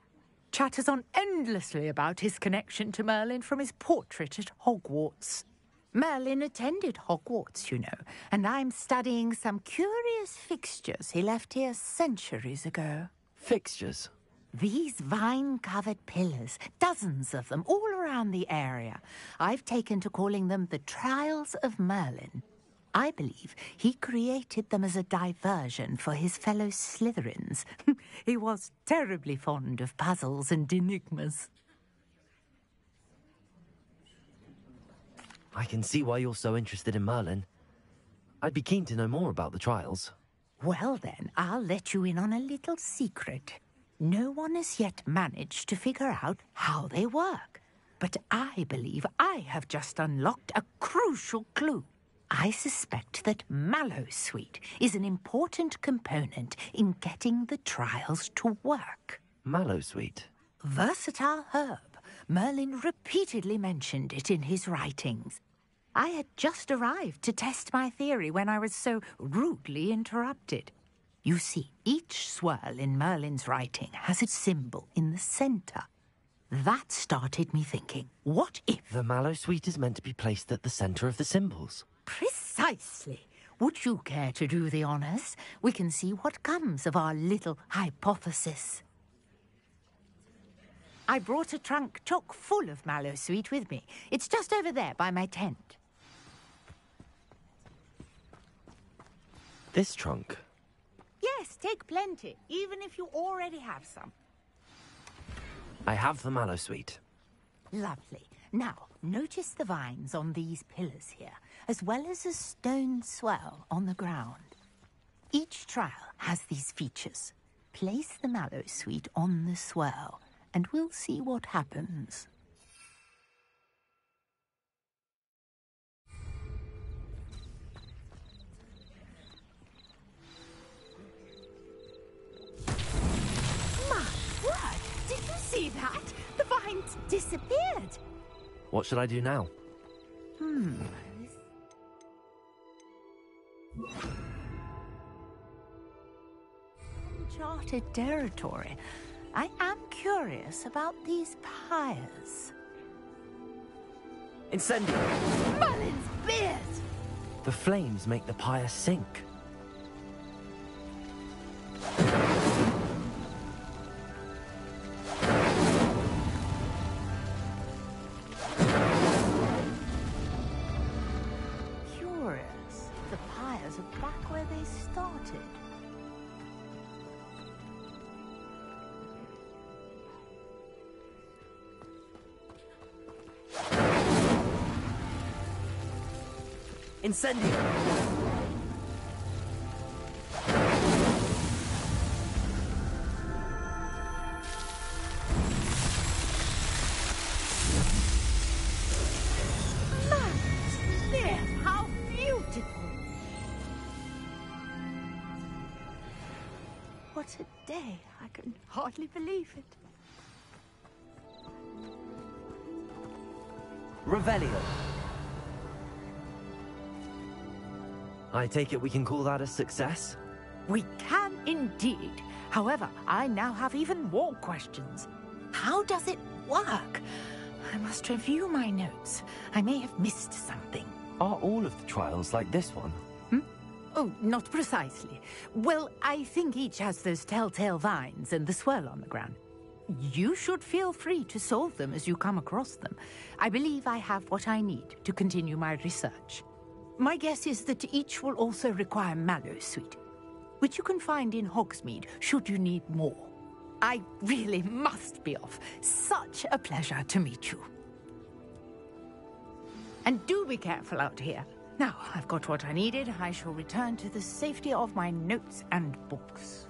Chatters on endlessly about his connection to Merlin from his portrait at Hogwarts. Merlin attended Hogwarts, you know, and I'm studying some curious fixtures he left here centuries ago. Fixtures? These vine-covered pillars, dozens of them, all around the area. I've taken to calling them the Trials of Merlin. I believe he created them as a diversion for his fellow Slytherins. He was terribly fond of puzzles and enigmas. I can see why you're so interested in Merlin. I'd be keen to know more about the trials. Well then, I'll let you in on a little secret. No one has yet managed to figure out how they work. But I believe I have just unlocked a crucial clue. I suspect that Mallowsweet is an important component in getting the trials to work. Mallowsweet? Versatile herb. Merlin repeatedly mentioned it in his writings. I had just arrived to test my theory when I was so rudely interrupted. You see, each swirl in Merlin's writing has its symbol in the centre. That started me thinking, what if... The Mallowsweet is meant to be placed at the centre of the symbols. Precisely. Would you care to do the honours? We can see what comes of our little hypothesis. I brought a trunk chock full of Mallowsweet with me. It's just over there by my tent. This trunk? Yes, take plenty, even if you already have some. I have the Mallowsweet. Lovely. Now, Notice the vines on these pillars here, as well as a stone swell on the ground. Each trial has these features. Place the mallow sweet on the swell, and we'll see what happens. My word! Did you see that? The vines disappeared! What should I do now? Uncharted territory. I am curious about these pyres. Incendio! Merlin's beard! The flames make the pyre sink. Curious. The pyres are back where they started. Incendio! How beautiful! What a day. I can hardly believe it. Revelio. I take it we can call that a success? We can indeed. However, I now have even more questions. How does it work? I must review my notes. I may have missed something. Are all of the trials like this one? Oh, not precisely. Well, I think each has those telltale vines and the swirl on the ground. You should feel free to solve them as you come across them. I believe I have what I need to continue my research. My guess is that each will also require mallow sweet, which you can find in Hogsmeade should you need more. I really must be off. Such a pleasure to meet you. And do be careful out here. Now, I've got what I needed. I shall return to the safety of my notes and books.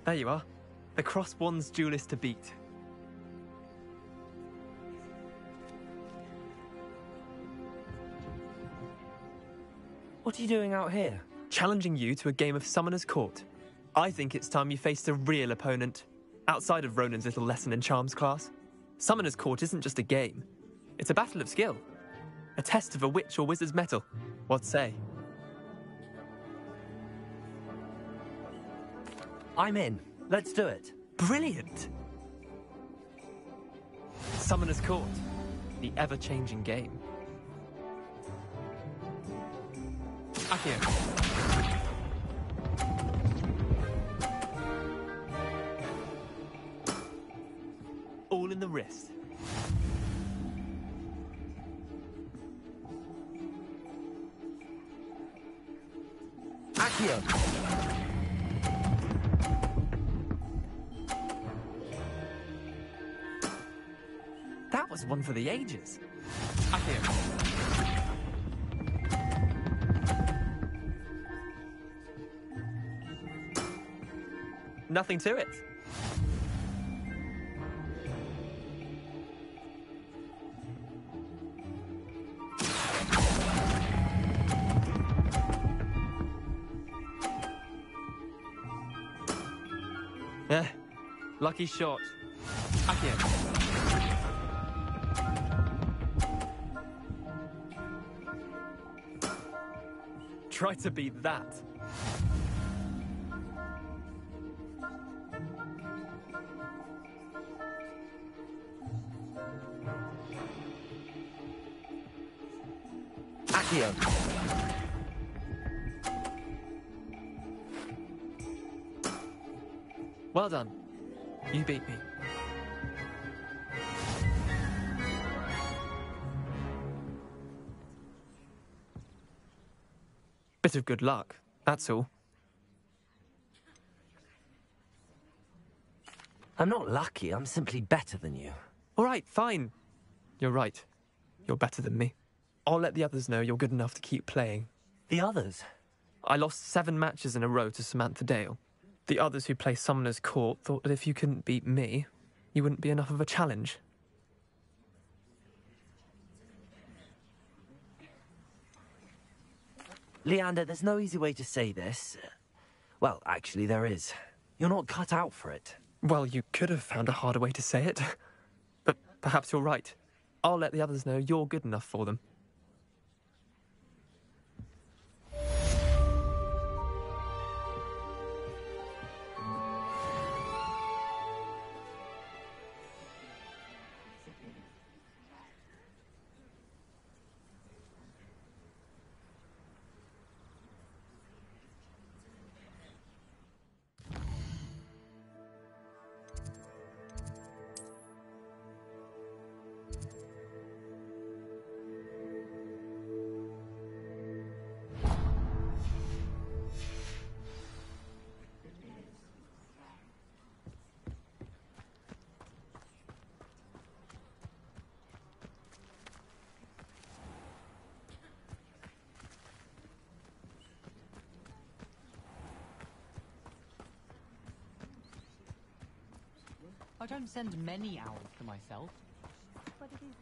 There you are. The Cross Wands duelist to beat. What are you doing out here? Challenging you to a game of Summoner's Court. I think it's time you faced a real opponent, outside of Ronan's little lesson in charms class. Summoner's Court isn't just a game. It's a battle of skill. A test of a witch or wizard's mettle. What say? I'm in. Let's do it. Brilliant! Summoner's Court. The ever-changing game. Accio. All in the wrist. Accio. That was one for the ages. Accio. Nothing to it. Lucky shot. Accio. Try to beat that. Accio. Well done. You beat me. Bit of good luck, that's all. I'm not lucky, I'm simply better than you. All right, fine. You're right. You're better than me. I'll let the others know you're good enough to keep playing. The others? I lost 7 matches in a row to Samantha Dale. The others who play Summoner's Court thought that if you couldn't beat me, you wouldn't be enough of a challenge. Leander, there's no easy way to say this. Well, actually, there is. You're not cut out for it. Well, you could have found a harder way to say it. But perhaps you're right. I'll let the others know you're good enough for them. I don't send many owls to myself. But it is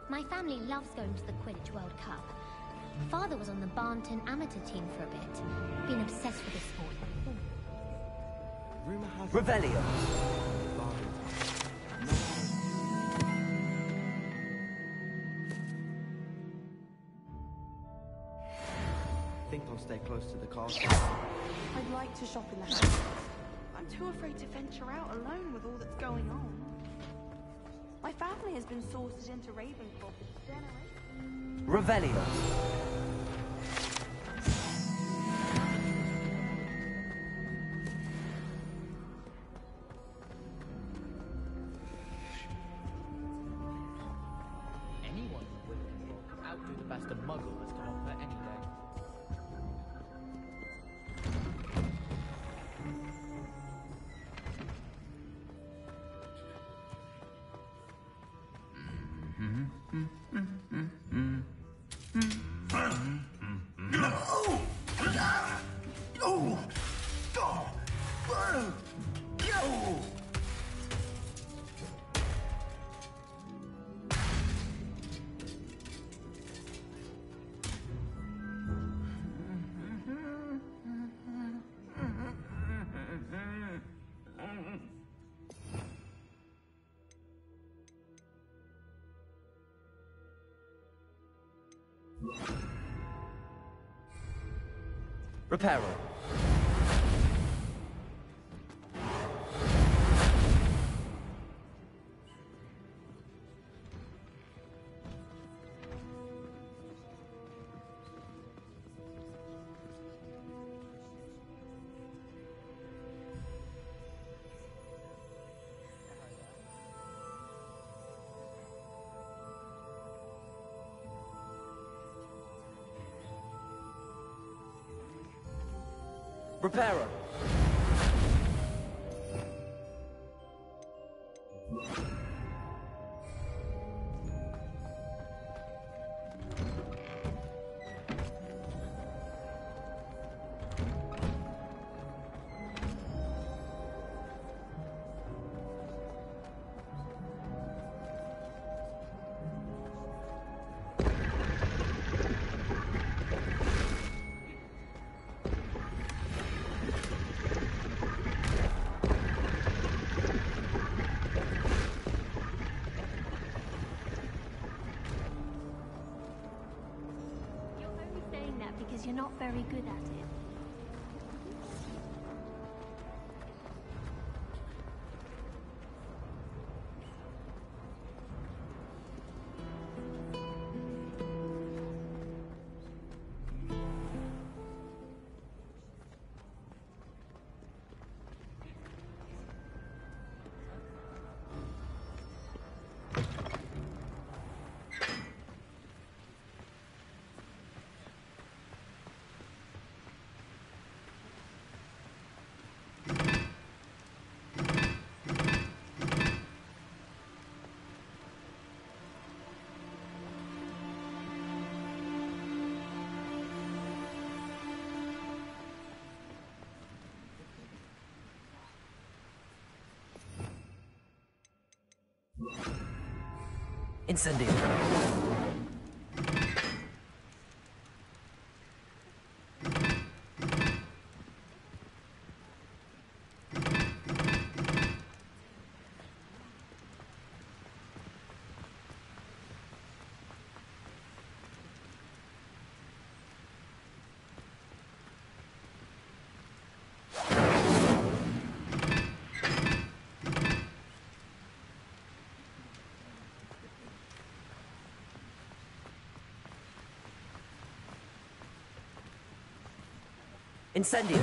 My family loves going to the Quidditch World Cup. Father was on the Barnton amateur team for a bit. Been obsessed with the sport. Revelio. Think I'll stay close to the castle. I'd like to shop in the house. I'm too afraid to venture out alone with all that's going on. My family has been sorted into Ravenclaw for generations. Revelio. anyone would outdo the best a muggle has to offer any day. Reparo. Reparo. Because you're not very good at it. Incendio. Incendio.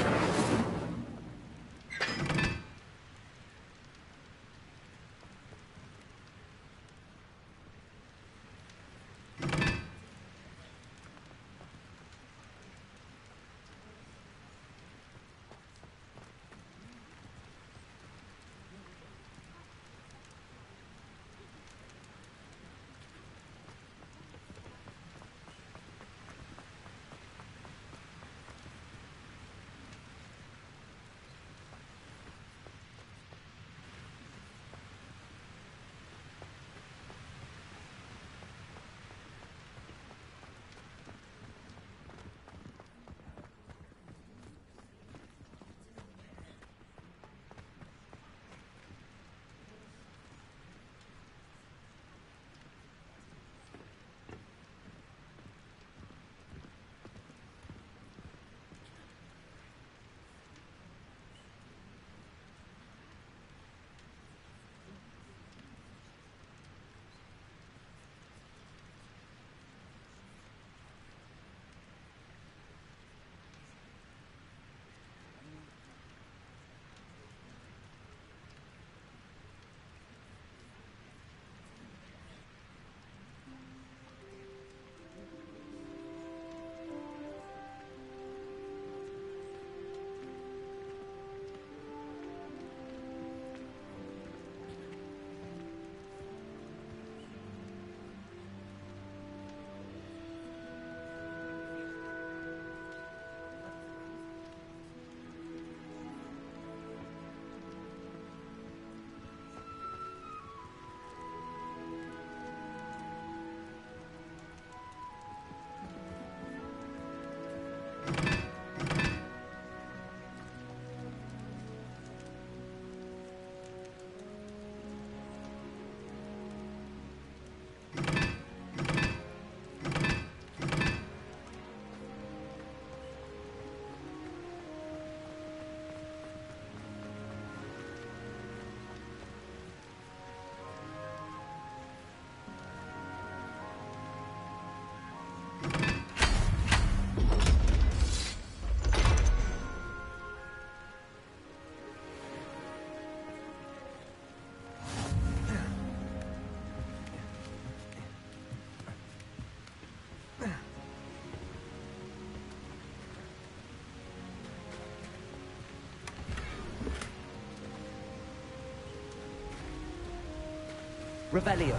Revelio.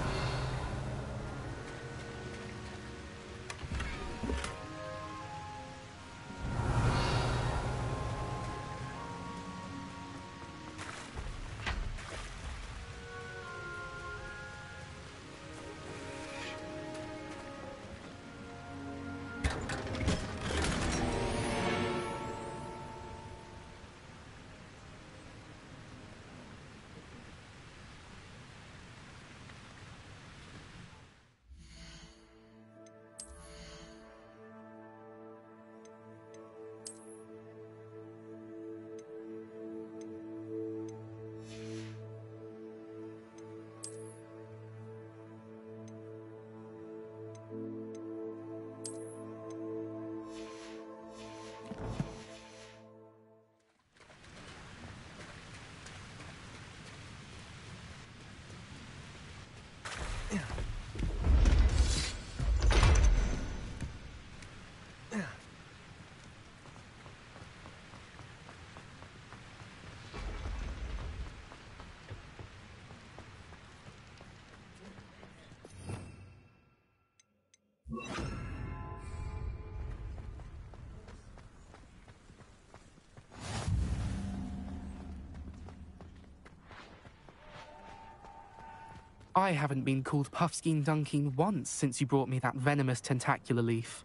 I haven't been called Puffskein Dunkeen once since you brought me that venomous tentacular leaf.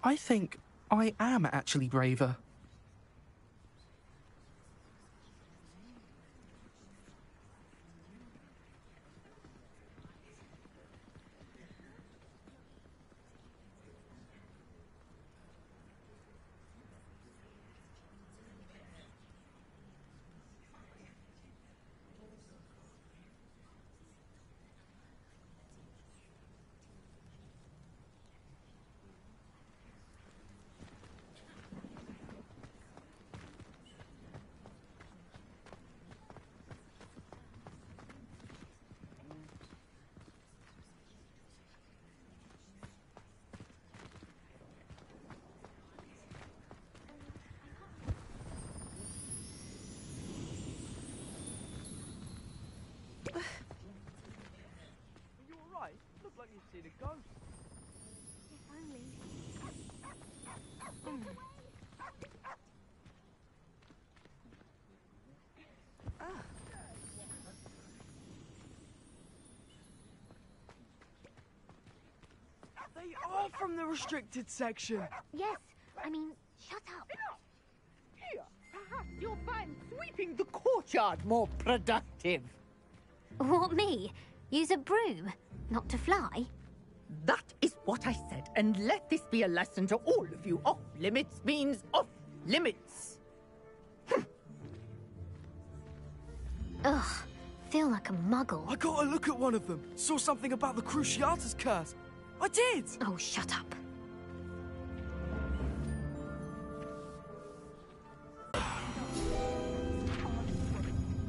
I think I am actually braver. Like you've seen a ghost. If only. They are from the restricted section. Yes, I mean, shut up. Here, perhaps you'll find sweeping the courtyard more productive. What, me? Use a broom, not to fly? That is what I said, and let this be a lesson to all of you. Off limits means off limits. Ugh, feel like a muggle. I got a look at one of them. Saw something about the Cruciatus curse. I did! Oh, shut up.